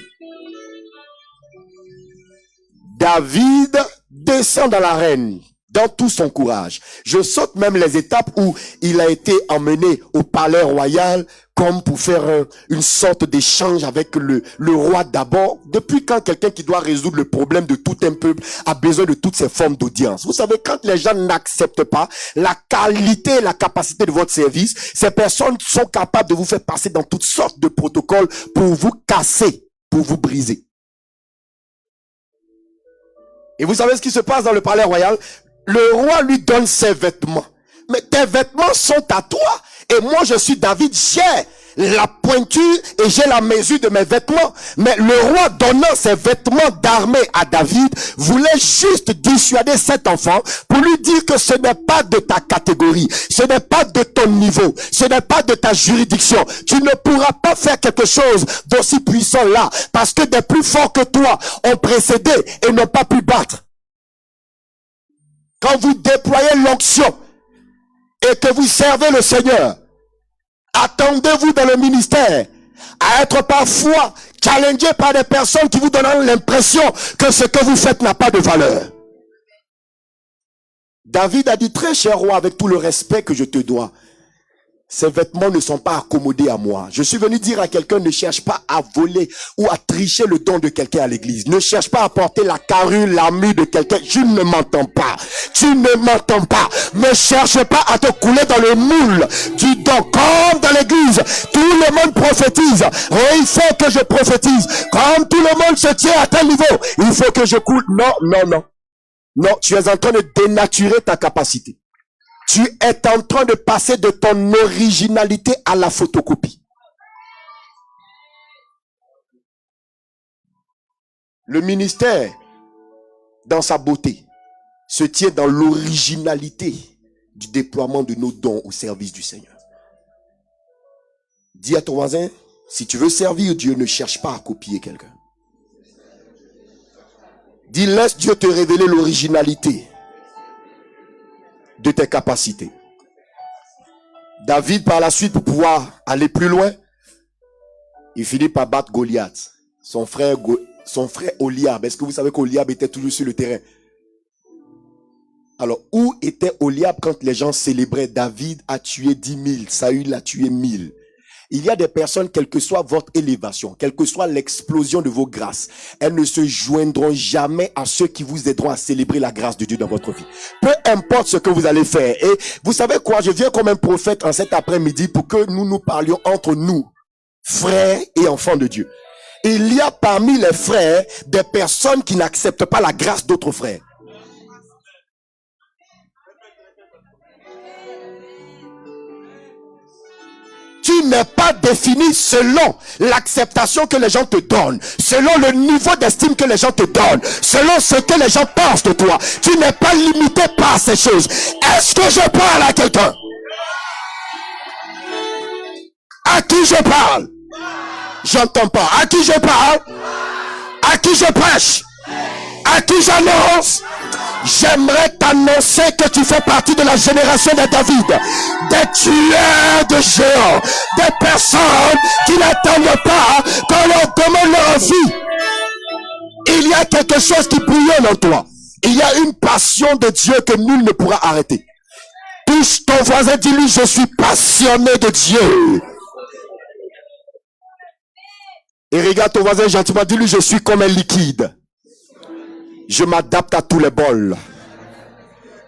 [SPEAKER 1] David descend dans l'arène dans tout son courage. Je saute même les étapes où il a été emmené au palais royal comme pour faire une sorte d'échange avec le roi d'abord. Depuis quand quelqu'un qui doit résoudre le problème de tout un peuple a besoin de toutes ces formes d'audience? Vous savez, quand les gens n'acceptent pas la qualité et la capacité de votre service, ces personnes sont capables de vous faire passer dans toutes sortes de protocoles pour vous casser, pour vous briser. Et vous savez ce qui se passe dans le palais royal? Le roi lui donne ses vêtements. Mais tes vêtements sont à toi. Et moi, je suis David, j'ai la pointure et j'ai la mesure de mes vêtements. Mais le roi donnant ses vêtements d'armée à David voulait juste dissuader cet enfant pour lui dire que ce n'est pas de ta catégorie, ce n'est pas de ton niveau, ce n'est pas de ta juridiction. Tu ne pourras pas faire quelque chose d'aussi puissant là, parce que des plus forts que toi ont précédé et n'ont pas pu battre. Quand vous déployez l'onction et que vous servez le Seigneur, attendez-vous dans le ministère à être parfois challengé par des personnes qui vous donnent l'impression que ce que vous faites n'a pas de valeur. David a dit, très cher roi, avec tout le respect que je te dois, ces vêtements ne sont pas accommodés à moi. Je suis venu dire à quelqu'un, ne cherche pas à voler ou à tricher le don de quelqu'un à l'église. Ne cherche pas à porter la carrure, l'armure de quelqu'un. Tu ne m'entends pas. Tu ne m'entends pas. Ne cherche pas à te couler dans le moule du don. Comme dans l'église, tout le monde prophétise. Et il faut que je prophétise. Comme tout le monde se tient à tel niveau, il faut que je coule. Non, non, non. Non, tu es en train de dénaturer ta capacité. Tu es en train de passer de ton originalité à la photocopie. Le ministère, dans sa beauté, se tient dans l'originalité du déploiement de nos dons au service du Seigneur. Dis à ton voisin, si tu veux servir Dieu, ne cherche pas à copier quelqu'un. Dis, laisse Dieu te révéler l'originalité de tes capacités. David, par la suite, pour pouvoir aller plus loin, il finit par battre Goliath, son frère Oliab. Est-ce que vous savez qu'Oliab était toujours sur le terrain? Alors, où était Oliab quand les gens célébraient? David a tué 10 000, Saül a tué 1000. Il y a des personnes, quelle que soit votre élévation, quelle que soit l'explosion de vos grâces, elles ne se joindront jamais à ceux qui vous aideront à célébrer la grâce de Dieu dans votre vie. Peu importe ce que vous allez faire. Et vous savez quoi? Je viens comme un prophète en cet après-midi pour que nous parlions entre nous, frères et enfants de Dieu. Il y a parmi les frères des personnes qui n'acceptent pas la grâce d'autres frères. Tu n'es pas défini selon l'acceptation que les gens te donnent, selon le niveau d'estime que les gens te donnent, selon ce que les gens pensent de toi. Tu n'es pas limité par ces choses. Est-ce que je parle à quelqu'un? À qui je parle? J'entends pas. À qui je parle? À qui je prêche? À qui j'annonce? J'aimerais t'annoncer que tu fais partie de la génération de David, des tueurs de géants, des personnes qui n'attendent pas qu'on leur demande leur vie. Il y a quelque chose qui bouillonne en toi. Il y a une passion de Dieu que nul ne pourra arrêter. Touche ton voisin, dis-lui, je suis passionné de Dieu. Et regarde ton voisin gentiment, dis-lui, je suis comme un liquide. Je m'adapte à tous les bols.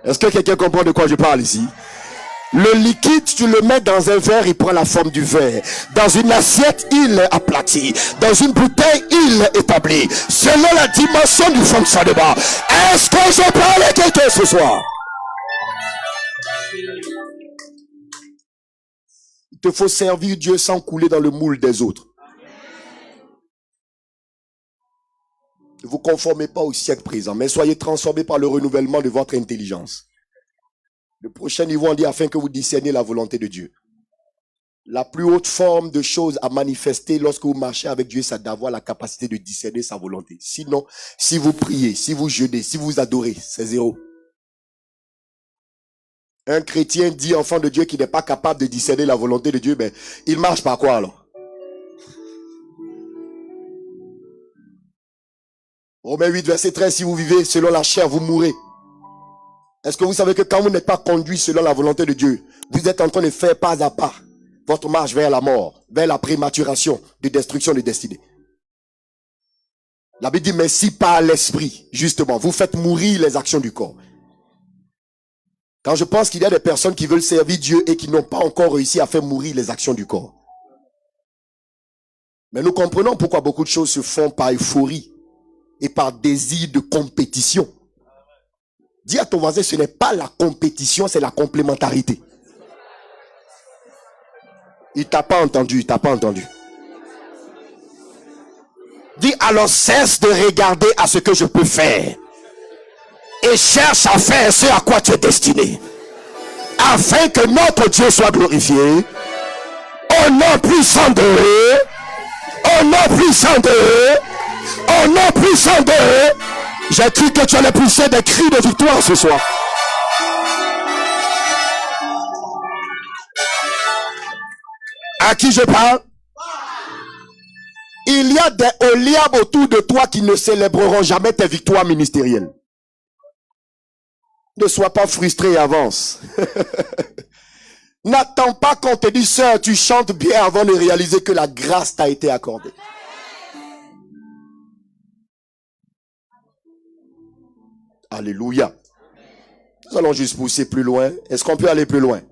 [SPEAKER 1] Est-ce que quelqu'un comprend de quoi je parle ici? Le liquide, tu le mets dans un verre, il prend la forme du verre. Dans une assiette, il est aplati. Dans une bouteille, il est établi. Selon la dimension du fonctionnement. Est-ce que je parle à quelqu'un ce soir? Il te faut servir Dieu sans couler dans le moule des autres. Ne vous conformez pas au siècle présent, mais soyez transformés par le renouvellement de votre intelligence. Le prochain niveau, on dit afin que vous discerniez la volonté de Dieu. La plus haute forme de choses à manifester lorsque vous marchez avec Dieu, c'est d'avoir la capacité de discerner sa volonté. Sinon, si vous priez, si vous jeûnez, si vous adorez, c'est zéro. Un chrétien dit enfant de Dieu qui n'est pas capable de discerner la volonté de Dieu, ben, il marche par quoi alors? Romains 8, verset 13, si vous vivez selon la chair, vous mourrez. Est-ce que vous savez que quand vous n'êtes pas conduit selon la volonté de Dieu, vous êtes en train de faire pas à pas votre marche vers la mort, vers la prématuration de destruction de destinée. La Bible dit, mais si par l'esprit, justement, vous faites mourir les actions du corps. Quand je pense qu'il y a des personnes qui veulent servir Dieu et qui n'ont pas encore réussi à faire mourir les actions du corps. Mais nous comprenons pourquoi beaucoup de choses se font par euphorie et par désir de compétition. Dis à ton voisin, ce n'est pas la compétition, c'est la complémentarité. Il t'a pas entendu, il t'a pas entendu. Dis alors, cesse de regarder à ce que je peux faire et cherche à faire ce à quoi tu es destiné, afin que notre Dieu soit glorifié. Au nom puissant de, au nom puissant de, au nom puissant de, j'ai cru que tu allais pousser des cris de victoire ce soir. À qui je parle? Il y a des Oliab autour de toi qui ne célébreront jamais tes victoires ministérielles. Ne sois pas frustré et avance. N'attends pas qu'on te dise, sœur, tu chantes bien avant de réaliser que la grâce t'a été accordée. Alléluia. Nous allons juste pousser plus loin. Est-ce qu'on peut aller plus loin?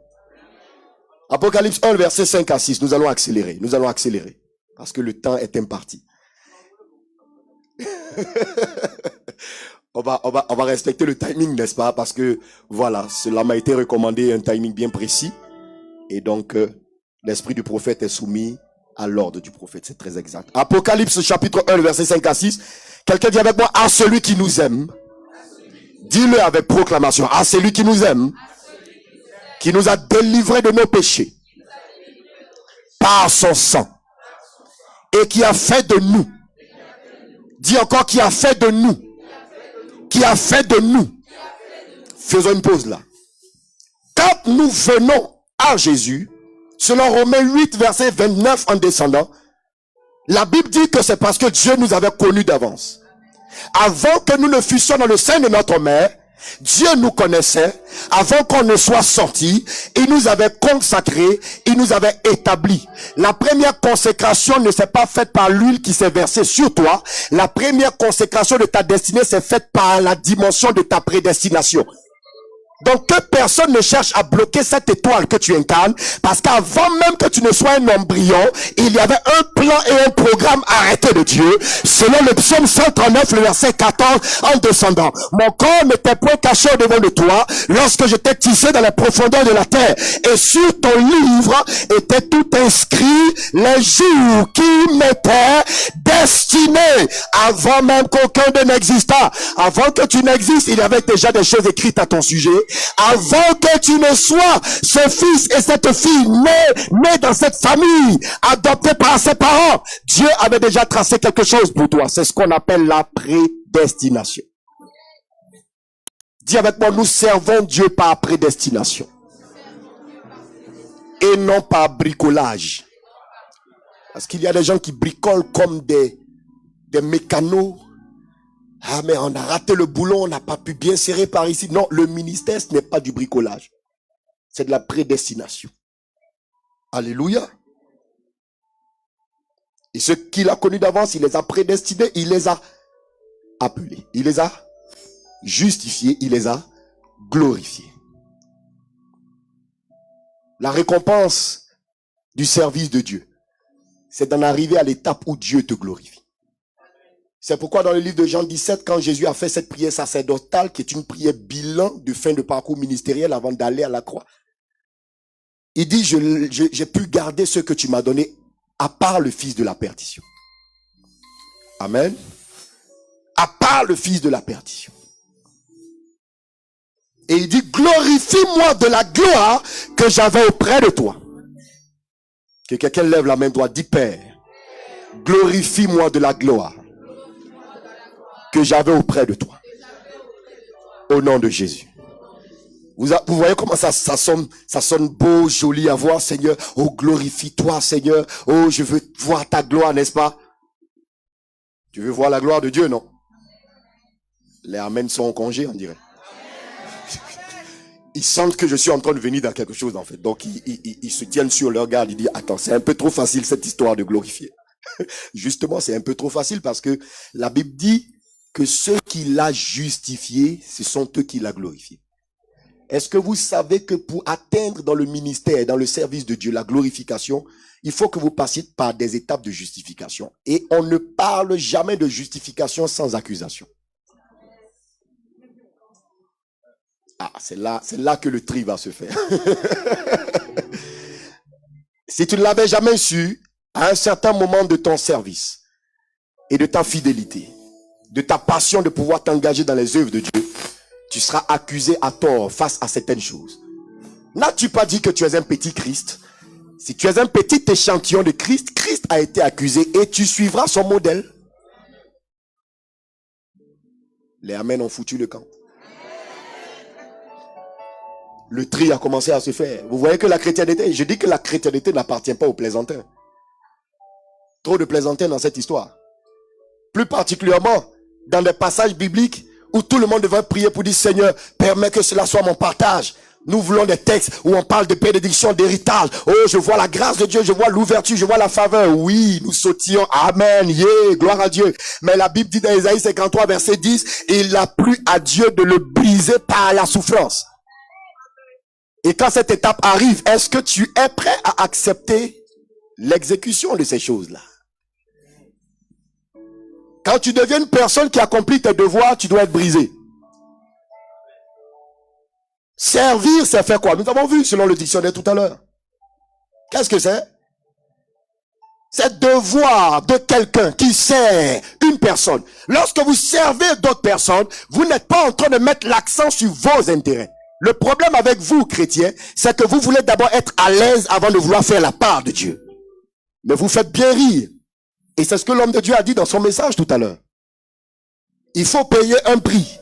[SPEAKER 1] Apocalypse 1, verset 5 à 6. Nous allons accélérer. Nous allons accélérer. Parce que le temps est imparti. On va respecter le timing, n'est-ce pas? Parce que, voilà, cela m'a été recommandé, un timing bien précis. Et donc, l'esprit du prophète est soumis à l'ordre du prophète. C'est très exact. Apocalypse chapitre 1, verset 5 à 6. Quelqu'un dit avec moi, à celui qui nous aime. Dis-le avec proclamation. À celui qui nous aime. Qui nous a délivrés de nos péchés. Par son sang. Et qui a fait de nous. Dis encore qui a fait de nous. Qui a fait de nous. Faisons une pause là. Quand nous venons à Jésus, selon Romains 8, verset 29 en descendant, la Bible dit que c'est parce que Dieu nous avait connus d'avance. Avant que nous ne fussions dans le sein de notre mère, Dieu nous connaissait. Avant qu'on ne soit sortis, il nous avait consacrés, il nous avait établis. La première consécration ne s'est pas faite par l'huile qui s'est versée sur toi. La première consécration de ta destinée s'est faite par la dimension de ta prédestination. Donc que personne ne cherche à bloquer cette étoile que tu incarnes, parce qu'avant même que tu ne sois un embryon, il y avait un plan et un programme arrêté de Dieu, selon le psaume 139, le verset 14, en descendant. Mon corps n'était point caché au devant de toi, lorsque j'étais tissé dans les profondeurs de la terre, et sur ton livre était tout inscrit les jours qui m'étaient destinés, avant même qu'aucun d'eux n'existât. Avant que tu n'existes, il y avait déjà des choses écrites à ton sujet. Avant que tu ne sois ce fils et cette fille nés dans cette famille, adoptés par ses parents, Dieu avait déjà tracé quelque chose pour toi. C'est ce qu'on appelle la prédestination. Dis avec moi, nous servons Dieu par prédestination et non par bricolage. Parce qu'il y a des gens qui bricolent comme des mécanos. Ah, mais on a raté le boulot, on n'a pas pu bien serrer par ici. Non, le ministère, ce n'est pas du bricolage. C'est de la prédestination. Alléluia. Et ceux qu'il a connus d'avance, il les a prédestinés, il les a appelés. Il les a justifiés, il les a glorifiés. La récompense du service de Dieu, c'est d'en arriver à l'étape où Dieu te glorifie. C'est pourquoi dans le livre de Jean 17, quand Jésus a fait cette prière sacerdotale, qui est une prière bilan de fin de parcours ministériel avant d'aller à la croix, il dit, j'ai pu garder ce que tu m'as donné, à part le fils de la perdition. Amen. À part le fils de la perdition. Et il dit, glorifie-moi de la gloire que j'avais auprès de toi. Que quelqu'un lève la main droite, dit, Père, glorifie-moi de la gloire que j'avais auprès de toi. Au nom de Jésus. Vous voyez comment ça sonne beau, joli à voir, Seigneur. Oh, glorifie-toi, Seigneur. Oh, je veux voir ta gloire, n'est-ce pas? Tu veux voir la gloire de Dieu, non? Les amens sont en congé, on dirait. Ils sentent que je suis en train de venir dans quelque chose, en fait. Donc, ils se tiennent sur leur garde. Ils disent, attends, c'est un peu trop facile, cette histoire de glorifier. Justement, c'est un peu trop facile parce que la Bible dit que ceux qui l'ont justifié, ce sont eux qui l'ont glorifié. Est-ce que vous savez que pour atteindre dans le ministère, dans le service de Dieu, la glorification, il faut que vous passiez par des étapes de justification. Et on ne parle jamais de justification sans accusation. Ah, c'est là que le tri va se faire. Si tu ne l'avais jamais su, à un certain moment de ton service et de ta fidélité, de ta passion de pouvoir t'engager dans les œuvres de Dieu, tu seras accusé à tort face à certaines choses. N'as-tu pas dit que tu es un petit Christ? Si tu es un petit échantillon de Christ, Christ a été accusé et tu suivras son modèle. Les amens ont foutu le camp. Le tri a commencé à se faire. Vous voyez que la chrétienté, je dis que la chrétienté n'appartient pas aux plaisantins. Trop de plaisantins dans cette histoire. Plus particulièrement dans des passages bibliques où tout le monde devrait prier pour dire, Seigneur, permets que cela soit mon partage. Nous voulons des textes où on parle de bénédiction, d'héritage. Oh, je vois la grâce de Dieu, je vois l'ouverture, je vois la faveur. Oui, nous sautions. Amen. Yeah, gloire à Dieu. Mais la Bible dit dans Ésaïe 53, verset 10, il a plu à Dieu de le briser par la souffrance. Et quand cette étape arrive, est-ce que tu es prêt à accepter l'exécution de ces choses-là?
[SPEAKER 2] Quand tu deviens une personne qui accomplit tes devoirs, tu dois être brisé. Servir, c'est faire quoi? Nous avons vu selon le dictionnaire tout à l'heure. Qu'est-ce que c'est? C'est devoir de quelqu'un qui sert une personne. Lorsque vous servez d'autres personnes, vous n'êtes pas en train de mettre l'accent sur vos intérêts. Le problème avec vous, chrétiens, c'est que vous voulez d'abord être à l'aise avant de vouloir faire la part de Dieu. Mais vous faites bien rire. Et c'est ce que l'homme de Dieu a dit dans son message tout à l'heure. Il faut payer un prix.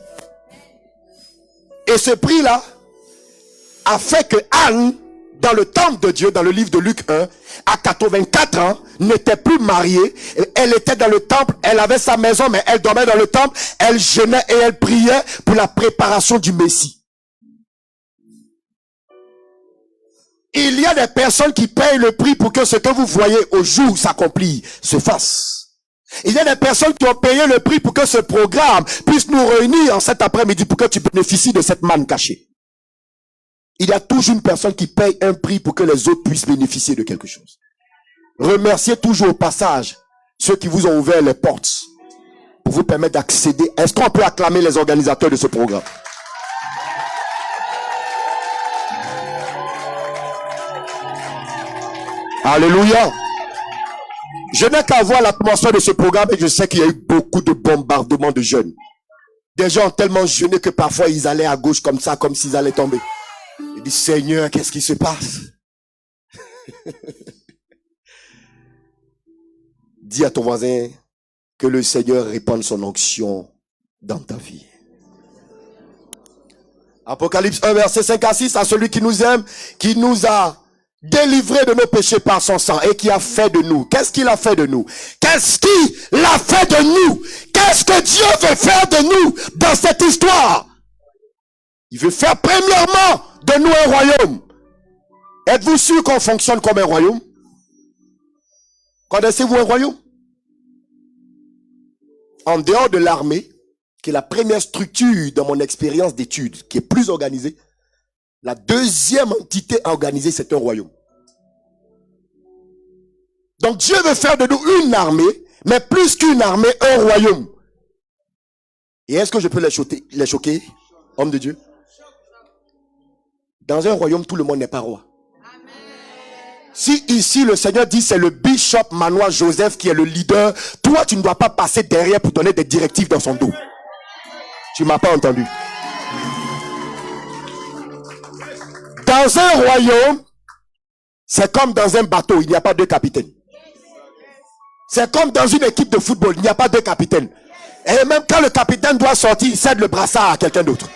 [SPEAKER 2] Et ce prix-là a fait que Anne, dans le temple de Dieu, dans le livre de Luc 1, à 84 ans, n'était plus mariée. Elle était dans le temple, elle avait sa maison, mais elle dormait dans le temple. Elle jeûnait et elle priait pour la préparation du Messie. Il y a des personnes qui payent le prix pour que ce que vous voyez au jour où s'accomplit se fasse. Il y a des personnes qui ont payé le prix pour que ce programme puisse nous réunir en cet après-midi pour que tu bénéficies de cette manne cachée. Il y a toujours une personne qui paye un prix pour que les autres puissent bénéficier de quelque chose. Remerciez toujours au passage ceux qui vous ont ouvert les portes pour vous permettre d'accéder. Est-ce qu'on peut acclamer les organisateurs de ce programme? Alléluia. Je n'ai qu'à voir l'atmosphère de ce programme et je sais qu'il y a eu beaucoup de bombardements de jeunes. Des gens ont tellement jeûné que parfois ils allaient à gauche comme ça, comme s'ils allaient tomber. Ils disent, Seigneur, qu'est-ce qui se passe? Dis à ton voisin que le Seigneur répande son onction dans ta vie. Apocalypse 1, verset 5 à 6, à celui qui nous aime, qui nous a délivrés de nos péchés par son sang et qui a fait de nous. Qu'est-ce qu'il a fait de nous? Qu'est-ce qu'il a fait de nous? Qu'est-ce que Dieu veut faire de nous dans cette histoire? Il veut faire premièrement de nous un royaume. Êtes-vous sûr qu'on fonctionne comme un royaume? Connaissez-vous un royaume? En dehors de l'armée, qui est la première structure dans mon expérience d'études, qui est plus organisée, la deuxième entité organisée, c'est un royaume. Donc Dieu veut faire de nous une armée, mais plus qu'une armée, un royaume. Et est-ce que je peux les choquer, hommes de Dieu? Dans un royaume, tout le monde n'est pas roi. Si ici le Seigneur dit c'est le bishop Manoir Joseph qui est le leader, toi tu ne dois pas passer derrière pour donner des directives dans son dos. Tu m'as pas entendu. Dans un royaume, c'est comme dans un bateau, il n'y a pas deux capitaines. C'est comme dans une équipe de football, il n'y a pas deux capitaines. Et même quand le capitaine doit sortir, il cède le brassard à quelqu'un d'autre.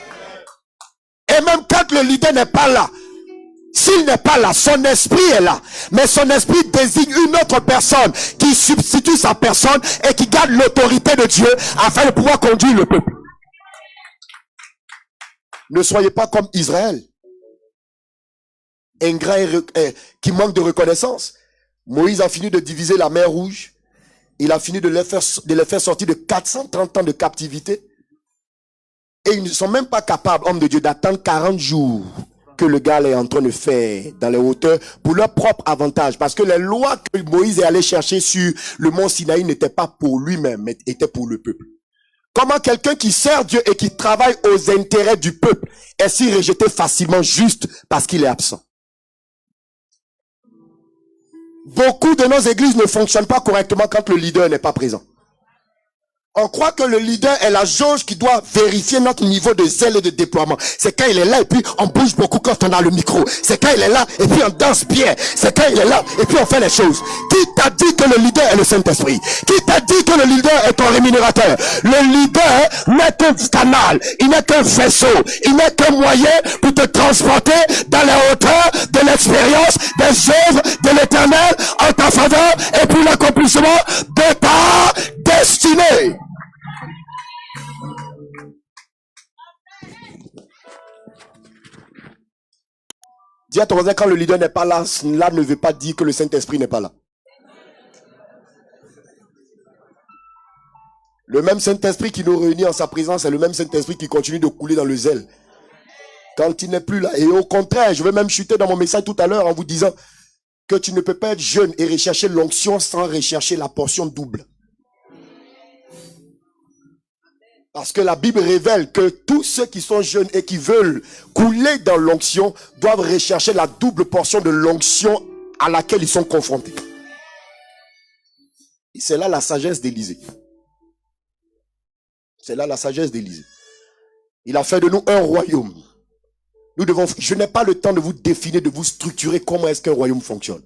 [SPEAKER 2] Et même quand le leader n'est pas là, s'il n'est pas là, son esprit est là. Mais son esprit désigne une autre personne qui substitue sa personne et qui garde l'autorité de Dieu afin de pouvoir conduire le peuple. Ne soyez pas comme Israël, ingrat et qui manque de reconnaissance. Moïse a fini de diviser la mer Rouge. Il a fini de les faire sortir de 430 ans de captivité. Et ils ne sont même pas capables, hommes de Dieu, d'attendre 40 jours que le gars est en train de faire dans les hauteurs pour leur propre avantage. Parce que les lois que Moïse est allé chercher sur le mont Sinaï n'étaient pas pour lui-même, mais étaient pour le peuple. Comment quelqu'un qui sert Dieu et qui travaille aux intérêts du peuple est si rejeté facilement juste parce qu'il est absent? Beaucoup de nos églises ne fonctionnent pas correctement quand le leader n'est pas présent. On croit que le leader est la jauge qui doit vérifier notre niveau de zèle et de déploiement. C'est quand il est là et puis on bouge beaucoup quand on a le micro. C'est quand il est là et puis on danse bien. C'est quand il est là et puis on fait les choses. Qui t'a dit que le leader est le Saint-Esprit? Qui t'a dit que le leader est ton rémunérateur? Le leader n'est qu'un canal, il n'est qu'un vaisseau, il n'est qu'un moyen pour te transporter dans les hauteurs de l'expérience des œuvres de l'Éternel en ta faveur et pour l'accomplissement de ta destinée. Dis à ton voisin, quand le leader n'est pas là, cela ne veut pas dire que le Saint-Esprit n'est pas là. Le même Saint-Esprit qui nous réunit en sa présence est le même Saint-Esprit qui continue de couler dans le zèle. Quand il n'est plus là. Et au contraire, je vais même chuter dans mon message tout à l'heure en vous disant que tu ne peux pas être jeune et rechercher l'onction sans rechercher la portion double. Parce que la Bible révèle que tous ceux qui sont jeunes et qui veulent couler dans l'onction doivent rechercher la double portion de l'onction à laquelle ils sont confrontés. Et c'est là la sagesse d'Élisée. C'est là la sagesse d'Élisée. Il a fait de nous un royaume. Je n'ai pas le temps de vous définir, de vous structurer comment est-ce qu'un royaume fonctionne.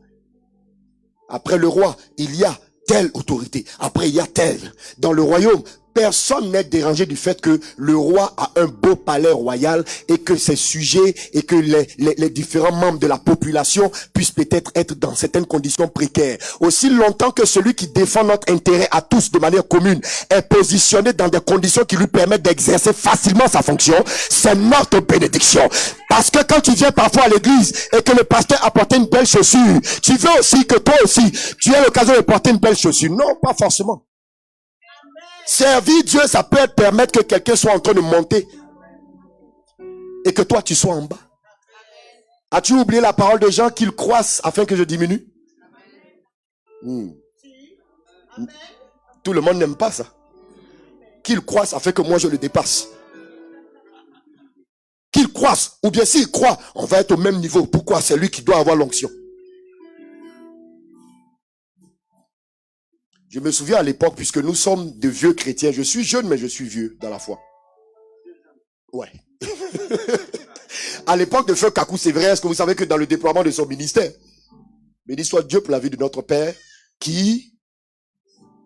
[SPEAKER 2] Après le roi, il y a telle autorité. Après, il y a telle. Dans le royaume, personne n'est dérangé du fait que le roi a un beau palais royal et que ses sujets et que les différents membres de la population puissent peut-être être dans certaines conditions précaires. Aussi longtemps que celui qui défend notre intérêt à tous de manière commune est positionné dans des conditions qui lui permettent d'exercer facilement sa fonction, c'est notre bénédiction. Parce que quand tu viens parfois à l'église et que le pasteur a porté une belle chaussure, tu veux aussi que toi aussi, tu aies l'occasion de porter une belle chaussure. Non, pas forcément. Servir Dieu, ça peut permettre que quelqu'un soit en train de monter et que toi tu sois en bas. As-tu oublié la parole de Jean qu'il croisse afin que je diminue? Tout le monde n'aime pas ça. Qu'il croisse afin que moi je le dépasse. Qu'il croisse, ou bien s'il croit, on va être au même niveau. Pourquoi? C'est lui qui doit avoir l'onction. Je me souviens à l'époque, puisque nous sommes de vieux chrétiens. Je suis jeune, mais je suis vieux dans la foi. Ouais. À l'époque de Feu Kakou, c'est vrai, est-ce que vous savez que dans le déploiement de son ministère, béni soit Dieu pour la vie de notre Père, qui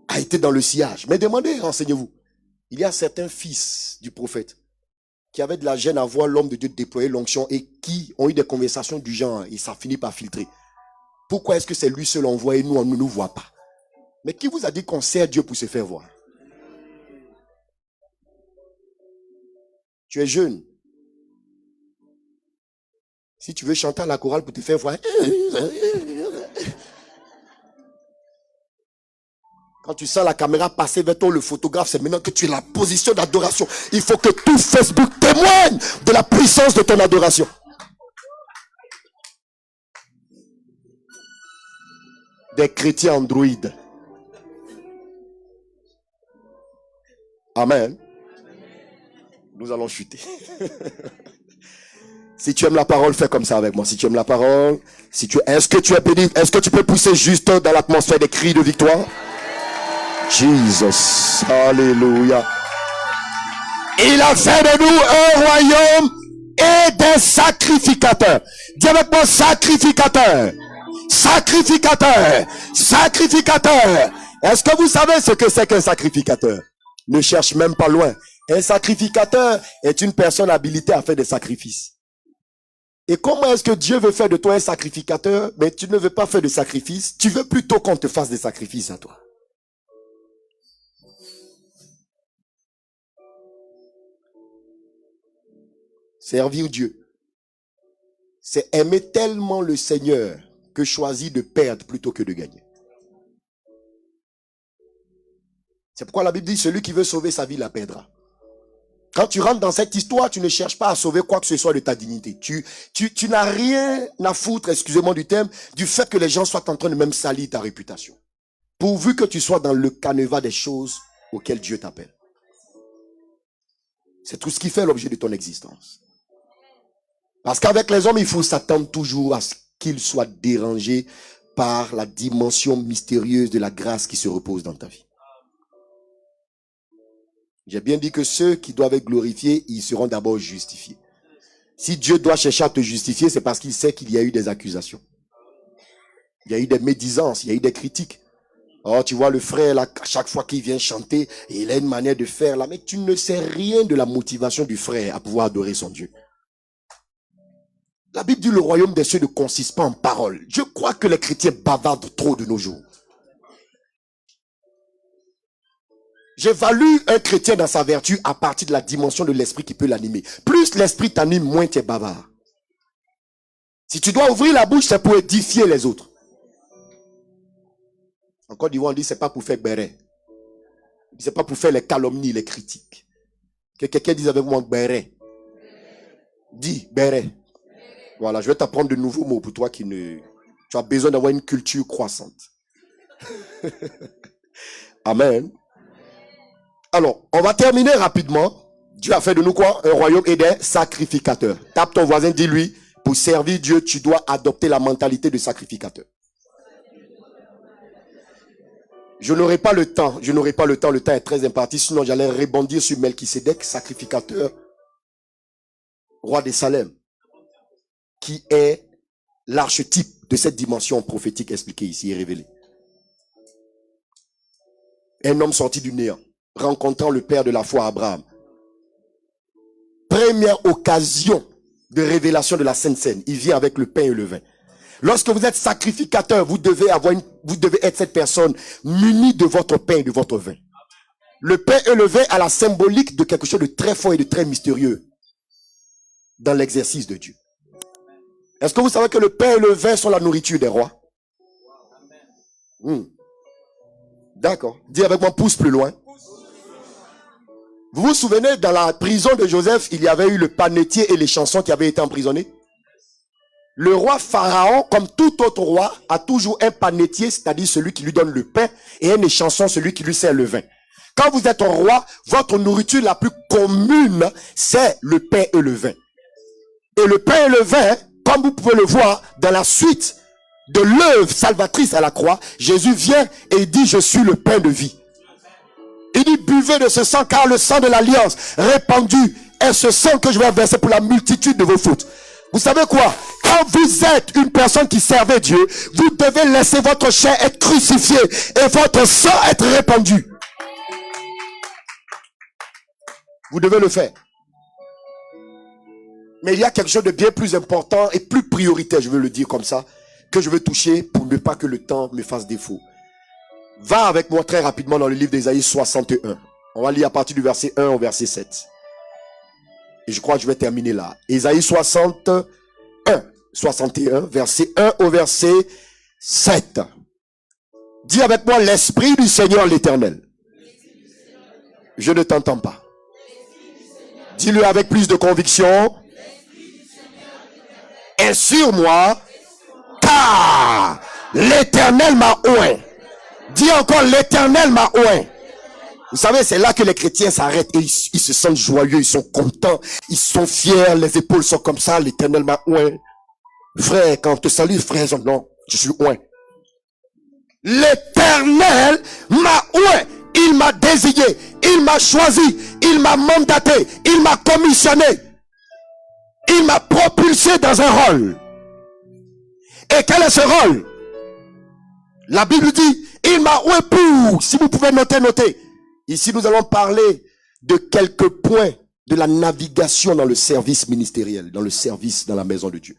[SPEAKER 2] a été dans le sillage. Mais demandez, renseignez-vous. Il y a certains fils du prophète qui avaient de la gêne à voir l'homme de Dieu déployer l'onction et qui ont eu des conversations du genre, et ça finit par filtrer. Pourquoi est-ce que c'est lui seul envoyé, nous, on ne nous voit pas? Mais qui vous a dit qu'on sert Dieu pour se faire voir? Tu es jeune. Si tu veux chanter à la chorale pour te faire voir, quand tu sens la caméra passer vers toi, le photographe, c'est maintenant que tu es la position d'adoration. Il faut que tout Facebook témoigne de la puissance de ton adoration. Des chrétiens androïdes. Amen. Nous allons chuter. Si tu aimes la parole, fais comme ça avec moi. Si tu aimes la parole, est-ce que tu es béni? Est-ce que tu peux pousser juste dans l'atmosphère des cris de victoire? Jesus. Alléluia. Il a fait de nous un royaume et des sacrificateurs. Dis avec moi, sacrificateur. Sacrificateur. Sacrificateur. Est-ce que vous savez ce que c'est qu'un sacrificateur? Ne cherche même pas loin. Un sacrificateur est une personne habilitée à faire des sacrifices. Et comment est-ce que Dieu veut faire de toi un sacrificateur? Mais tu ne veux pas faire de sacrifice. Tu veux plutôt qu'on te fasse des sacrifices à toi. Servir Dieu, c'est aimer tellement le Seigneur que choisir de perdre plutôt que de gagner. C'est pourquoi la Bible dit, celui qui veut sauver sa vie la perdra. Quand tu rentres dans cette histoire, tu ne cherches pas à sauver quoi que ce soit de ta dignité. Tu n'as rien à foutre, excusez-moi du terme, du fait que les gens soient en train de même salir ta réputation. Pourvu que tu sois dans le canevas des choses auxquelles Dieu t'appelle. C'est tout ce qui fait l'objet de ton existence. Parce qu'avec les hommes, il faut s'attendre toujours à ce qu'ils soient dérangés par la dimension mystérieuse de la grâce qui se repose dans ta vie. J'ai bien dit que ceux qui doivent être glorifiés, ils seront d'abord justifiés. Si Dieu doit chercher à te justifier, c'est parce qu'il sait qu'il y a eu des accusations. Il y a eu des médisances, il y a eu des critiques. Oh, tu vois le frère là, à chaque fois qu'il vient chanter, il a une manière de faire là, mais tu ne sais rien de la motivation du frère à pouvoir adorer son Dieu. La Bible dit le royaume des cieux ne consiste pas en paroles. Je crois que les chrétiens bavardent trop de nos jours. J'évalue un chrétien dans sa vertu à partir de la dimension de l'esprit qui peut l'animer. Plus l'esprit t'anime, moins tu es bavard. Si tu dois ouvrir la bouche, c'est pour édifier les autres. En Côte d'Ivoire, on dit c'est pas pour faire béret. C'est pas pour faire les calomnies, les critiques. Que quelqu'un dise avec moi béret. Dis béret. Voilà, je vais t'apprendre de nouveaux mots pour toi qui ne... Tu as besoin d'avoir une culture croissante. Amen. Alors, on va terminer rapidement. Dieu a fait de nous quoi? Un royaume et des sacrificateurs. Tape ton voisin, dis-lui, pour servir Dieu, tu dois adopter la mentalité de sacrificateur. Je n'aurai pas le temps, le temps est très imparti, sinon j'allais rebondir sur Melchisédek, sacrificateur, roi de Salem, qui est l'archétype de cette dimension prophétique expliquée ici et révélée. Un homme sorti du néant, rencontrant le père de la foi, Abraham. Première occasion de révélation de la Sainte Seine, il vient avec le pain et le vin. Lorsque vous êtes sacrificateur, vous devez être cette personne munie de votre pain et de votre vin. Le pain et le vin a la symbolique de quelque chose de très fort et de très mystérieux dans l'exercice de Dieu. Est-ce que vous savez que le pain et le vin sont la nourriture des rois? D'accord. Dis avec moi, pousse plus loin. Vous vous souvenez, dans la prison de Joseph, il y avait eu le panetier et les chansons qui avaient été emprisonnés? Le roi Pharaon, comme tout autre roi, a toujours un panetier, c'est-à-dire celui qui lui donne le pain, et un échanson, celui qui lui sert le vin. Quand vous êtes un roi, votre nourriture la plus commune, c'est le pain et le vin. Et le pain et le vin, comme vous pouvez le voir, dans la suite de l'œuvre salvatrice à la croix, Jésus vient et il dit, je suis le pain de vie. Il dit, buvez de ce sang, car le sang de l'alliance répandu est ce sang que je vais verser pour la multitude de vos fautes. Vous savez quoi? Quand vous êtes une personne qui servait Dieu, vous devez laisser votre chair être crucifiée et votre sang être répandu. Vous devez le faire. Mais il y a quelque chose de bien plus important et plus prioritaire, je veux le dire comme ça, que je veux toucher pour ne pas que le temps me fasse défaut. Va avec moi très rapidement dans le livre d'Ésaïe 61. On va lire à partir du verset 1 au verset 7. Et je crois que je vais terminer là. Ésaïe 61, verset 1 au verset 7. Dis avec moi, l'Esprit du Seigneur l'Éternel. Je ne t'entends pas. Dis-le avec plus de conviction. Est sur moi, car l'Éternel m'a oint. Dis encore, l'Éternel m'a oint. Vous savez, c'est là que les chrétiens s'arrêtent et ils se sentent joyeux, ils sont contents, ils sont fiers, les épaules sont comme ça, l'Éternel m'a oint. Frère, quand on te salue, frère, non, je suis oint. L'Éternel m'a oint. Il m'a désigné, il m'a choisi, il m'a mandaté, il m'a commissionné. Il m'a propulsé dans un rôle. Et quel est ce rôle? La Bible dit, il m'a oint pour, si vous pouvez noter, notez. Ici, nous allons parler de quelques points de la navigation dans le service ministériel, dans le service dans la maison de Dieu.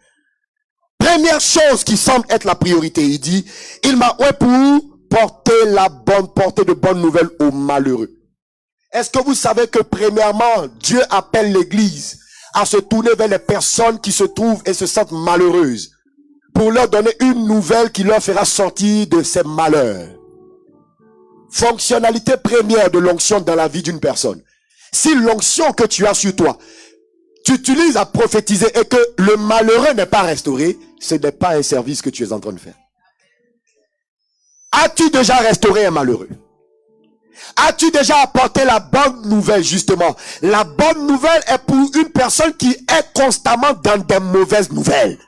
[SPEAKER 2] Première chose qui semble être la priorité, il dit, il m'a oint pour porter de bonnes nouvelles aux malheureux. Est-ce que vous savez que premièrement, Dieu appelle l'Église à se tourner vers les personnes qui se trouvent et se sentent malheureuses, pour leur donner une nouvelle qui leur fera sortir de ces malheurs. Fonctionnalité première de l'onction dans la vie d'une personne. Si l'onction que tu as sur toi, tu utilises à prophétiser et que le malheureux n'est pas restauré, ce n'est pas un service que tu es en train de faire. As-tu déjà restauré un malheureux? As-tu déjà apporté la bonne nouvelle, justement? La bonne nouvelle est pour une personne qui est constamment dans des mauvaises nouvelles.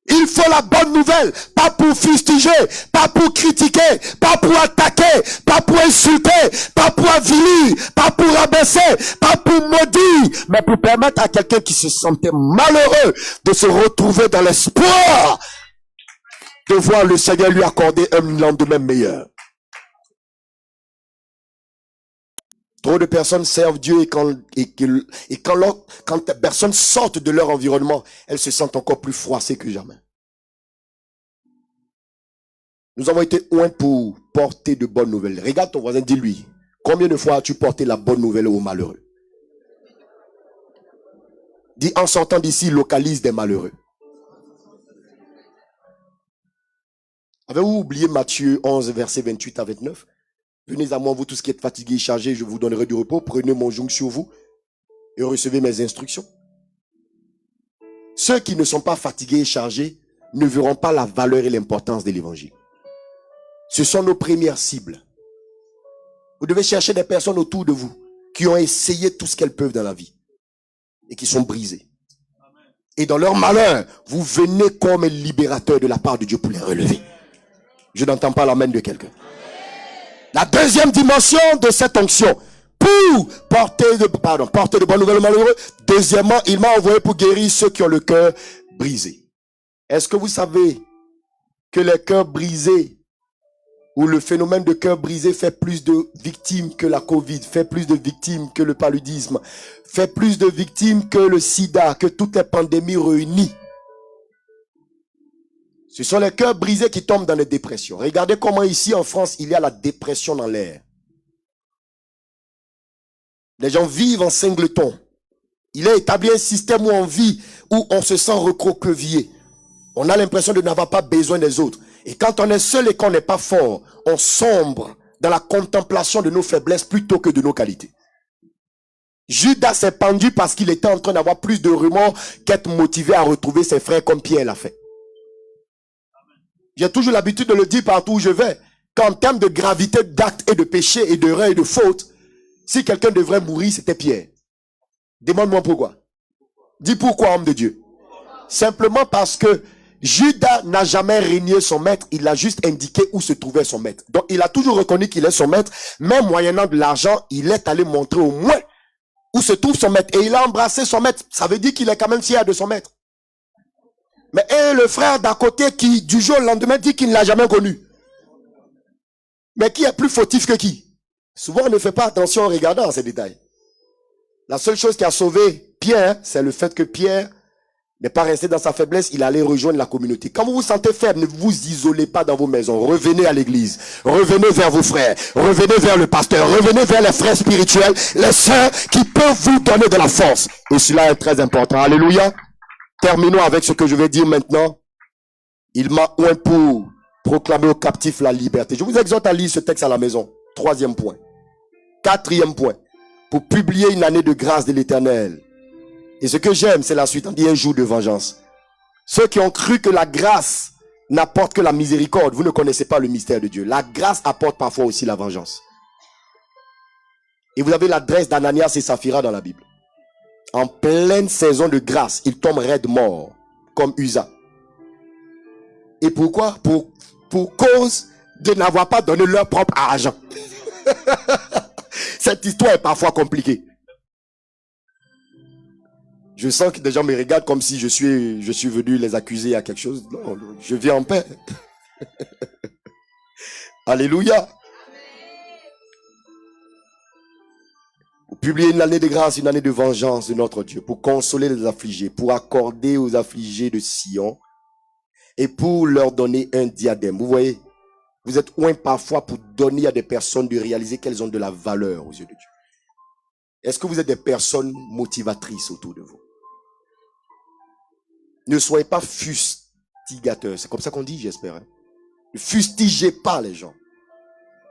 [SPEAKER 2] Il faut la bonne nouvelle, pas pour fustiger, pas pour critiquer, pas pour attaquer, pas pour insulter, pas pour avilir, pas pour rabaisser, pas pour maudire, mais pour permettre à quelqu'un qui se sentait malheureux de se retrouver dans l'espoir de voir le Seigneur lui accorder un lendemain meilleur. Trop de personnes servent Dieu et quand les personnes sortent de leur environnement, elles se sentent encore plus froissées que jamais. Nous avons été oints pour porter de bonnes nouvelles. Regarde ton voisin, dis-lui, combien de fois as-tu porté la bonne nouvelle aux malheureux? Dis, en sortant d'ici, localise des malheureux. Avez-vous oublié Matthieu 11, versets 28 à 29? Venez à moi, vous tous qui êtes fatigués et chargés, je vous donnerai du repos. Prenez mon joug sur vous et recevez mes instructions. Ceux qui ne sont pas fatigués et chargés ne verront pas la valeur et l'importance de l'évangile. Ce sont nos premières cibles. Vous devez chercher des personnes autour de vous qui ont essayé tout ce qu'elles peuvent dans la vie et qui sont brisées. Et dans leur malheur, vous venez comme un libérateur de la part de Dieu pour les relever. Je n'entends pas l'amen de quelqu'un. La deuxième dimension de cette onction, pour porter de bonnes nouvelles aux malheureux. Deuxièmement, il m'a envoyé pour guérir ceux qui ont le cœur brisé. Est-ce que vous savez que les cœurs brisés ou le phénomène de cœur brisé fait plus de victimes que la Covid, fait plus de victimes que le paludisme, fait plus de victimes que le sida, que toutes les pandémies réunies? Ce sont les cœurs brisés qui tombent dans les dépressions. Regardez comment ici en France, il y a la dépression dans l'air. Les gens vivent en singleton. Il est établi un système où on vit, où on se sent recroquevillé. On a l'impression de n'avoir pas besoin des autres. Et quand on est seul et qu'on n'est pas fort, on sombre dans la contemplation de nos faiblesses plutôt que de nos qualités. Judas s'est pendu parce qu'il était en train d'avoir plus de remords qu'être motivé à retrouver ses frères comme Pierre l'a fait. J'ai toujours l'habitude de le dire partout où je vais, qu'en termes de gravité d'actes et de péchés et d'erreurs et de fautes, si quelqu'un devrait mourir, c'était Pierre. Demande-moi pourquoi. Dis pourquoi, homme de Dieu. Simplement parce que Judas n'a jamais régné son maître, il a juste indiqué où se trouvait son maître. Donc il a toujours reconnu qu'il est son maître, mais moyennant de l'argent, il est allé montrer au moins où se trouve son maître. Et il a embrassé son maître. Ça veut dire qu'il est quand même fier de son maître. Mais le frère d'à côté qui, du jour au lendemain, dit qu'il ne l'a jamais connu. Mais qui est plus fautif que qui? Souvent, on ne fait pas attention en regardant ces détails. La seule chose qui a sauvé Pierre, c'est le fait que Pierre n'est pas resté dans sa faiblesse, il allait rejoindre la communauté. Quand vous vous sentez faible, ne vous isolez pas dans vos maisons. Revenez à l'église. Revenez vers vos frères. Revenez vers le pasteur. Revenez vers les frères spirituels, les sœurs qui peuvent vous donner de la force. Et cela est très important. Alléluia. Terminons avec ce que je vais dire maintenant. Il m'a oint pour proclamer aux captifs la liberté. Je vous exhorte à lire ce texte à la maison. 3e point. 4e point. Pour publier une année de grâce de l'Éternel. Et ce que j'aime, c'est la suite. On dit un jour de vengeance. Ceux qui ont cru que la grâce n'apporte que la miséricorde, vous ne connaissez pas le mystère de Dieu. La grâce apporte parfois aussi la vengeance. Et vous avez l'adresse d'Ananias et Saphira dans la Bible. En pleine saison de grâce, ils tombent raides morts, comme Usa. Et pourquoi? Pour cause de n'avoir pas donné leur propre argent. Cette histoire est parfois compliquée. Je sens que des gens me regardent comme si je suis venu les accuser à quelque chose. Non, je vis en paix. Alléluia. Pour publier une année de grâce, une année de vengeance de notre Dieu, pour consoler les affligés, pour accorder aux affligés de Sion et pour leur donner un diadème. Vous voyez, vous êtes oint parfois pour donner à des personnes de réaliser qu'elles ont de la valeur aux yeux de Dieu. Est-ce que vous êtes des personnes motivatrices autour de vous? Ne soyez pas fustigateurs. C'est comme ça qu'on dit, j'espère. Hein? Ne fustigez pas les gens.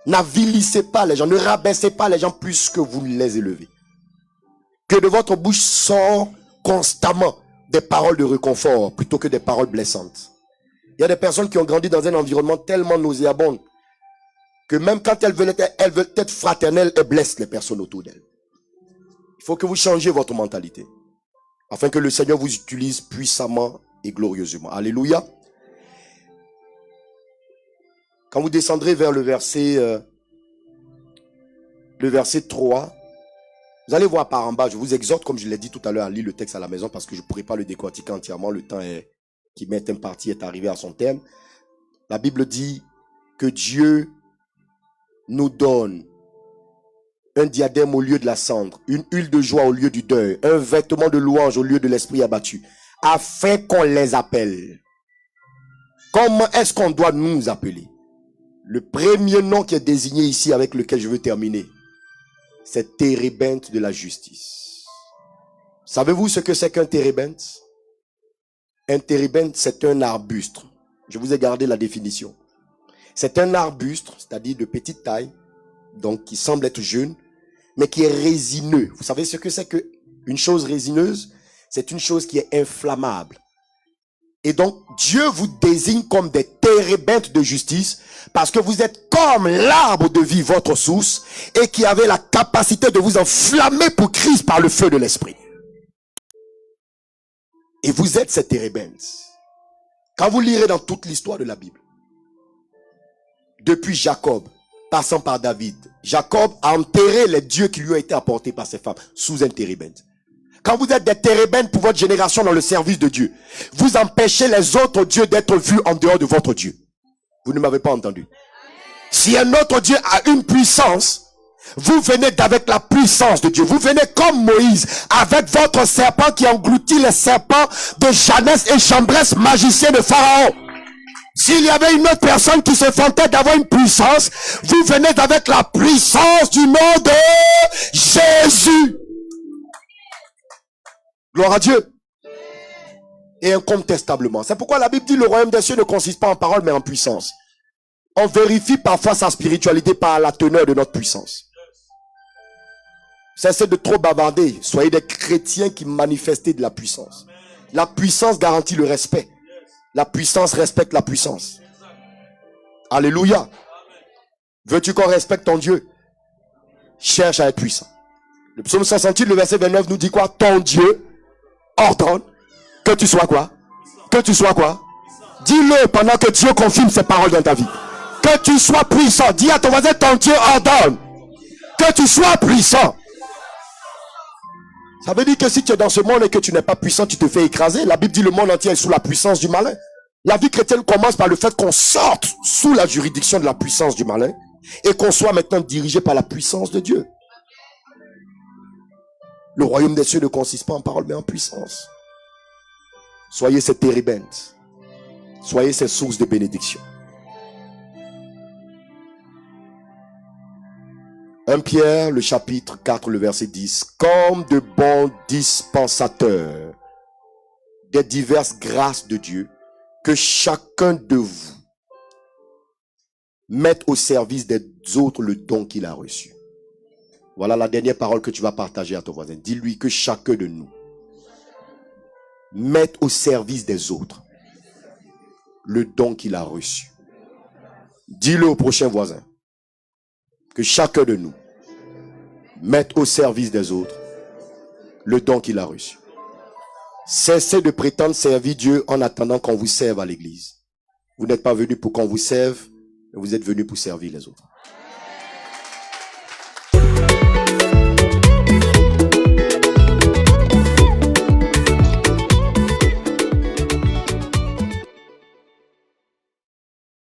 [SPEAKER 2] N'avilissez pas les gens. Ne rabaissez pas les gens plus que vous les élevez. Que de votre bouche sortent constamment des paroles de réconfort plutôt que des paroles blessantes. Il y a des personnes qui ont grandi dans un environnement tellement nauséabond que même quand elles veulent être fraternelles, elles blessent les personnes autour d'elles. Il faut que vous changiez votre mentalité afin que le Seigneur vous utilise puissamment et glorieusement. Alléluia. Quand vous descendrez vers le verset 3, vous allez voir par en bas, je vous exhorte, comme je l'ai dit tout à l'heure, à lire le texte à la maison parce que je ne pourrai pas le décortiquer entièrement. Le temps qui m'est imparti est arrivé à son terme. La Bible dit que Dieu nous donne un diadème au lieu de la cendre, une huile de joie au lieu du deuil, un vêtement de louange au lieu de l'esprit abattu, afin qu'on les appelle. Comment est-ce qu'on doit nous appeler? Le premier nom qui est désigné ici avec lequel je veux terminer, c'est térébinthe de la justice. Savez-vous ce que c'est qu'un térébinthe? Un térébinthe, c'est un arbuste. Je vous ai gardé la définition. C'est un arbuste, c'est-à-dire de petite taille, donc qui semble être jeune, mais qui est résineux. Vous savez ce que c'est qu'une chose résineuse? C'est une chose qui est inflammable. Et donc, Dieu vous désigne comme des térébintes de justice parce que vous êtes comme l'arbre de vie, votre source, et qui avait la capacité de vous enflammer pour Christ par le feu de l'esprit. Et vous êtes ces térébintes. Quand vous lirez dans toute l'histoire de la Bible, depuis Jacob, passant par David, Jacob a enterré les dieux qui lui ont été apportés par ses femmes sous un térébinthe. Quand vous êtes des térébintes pour votre génération dans le service de Dieu, vous empêchez les autres dieux d'être vus en dehors de votre Dieu. Vous ne m'avez pas entendu. Si un autre Dieu a une puissance, vous venez d'avec la puissance de Dieu. Vous venez comme Moïse avec votre serpent qui engloutit les serpents de Janès et Chambrès, magicien de Pharaon. S'il y avait une autre personne qui se vantait d'avoir une puissance, vous venez avec la puissance du nom de Jésus. Gloire à Dieu. Et incontestablement. C'est pourquoi la Bible dit le royaume des cieux ne consiste pas en parole mais en puissance. On vérifie parfois sa spiritualité par la teneur de notre puissance. Cessez de trop bavarder. Soyez des chrétiens qui manifestent de la puissance. La puissance garantit le respect. La puissance respecte la puissance. Alléluia. Veux-tu qu'on respecte ton Dieu? Cherche à être puissant. Le psaume 68, le verset 29 nous dit quoi? Ton Dieu ordonne que tu sois quoi? Que tu sois quoi? Dis-le pendant que Dieu confirme ses paroles dans ta vie. Que tu sois puissant. Dis à ton voisin, ton Dieu ordonne que tu sois puissant. Ça veut dire que si tu es dans ce monde et que tu n'es pas puissant, tu te fais écraser. La Bible dit le monde entier est sous la puissance du malin. La vie chrétienne commence par le fait qu'on sorte sous la juridiction de la puissance du malin et qu'on soit maintenant dirigé par la puissance de Dieu. Le royaume des cieux ne consiste pas en parole mais en puissance. Soyez ces térébintes. Soyez ces sources de bénédiction. 1 Pierre, le chapitre 4, le verset 10. Comme de bons dispensateurs des diverses grâces de Dieu, que chacun de vous mette au service des autres le don qu'il a reçu. Voilà la dernière parole que tu vas partager à ton voisin. Dis-lui que chacun de nous mette au service des autres le don qu'il a reçu. Dis-le au prochain voisin. Que chacun de nous mette au service des autres le don qu'il a reçu. Cessez de prétendre servir Dieu en attendant qu'on vous serve à l'église. Vous n'êtes pas venu pour qu'on vous serve, mais vous êtes venu pour servir les autres.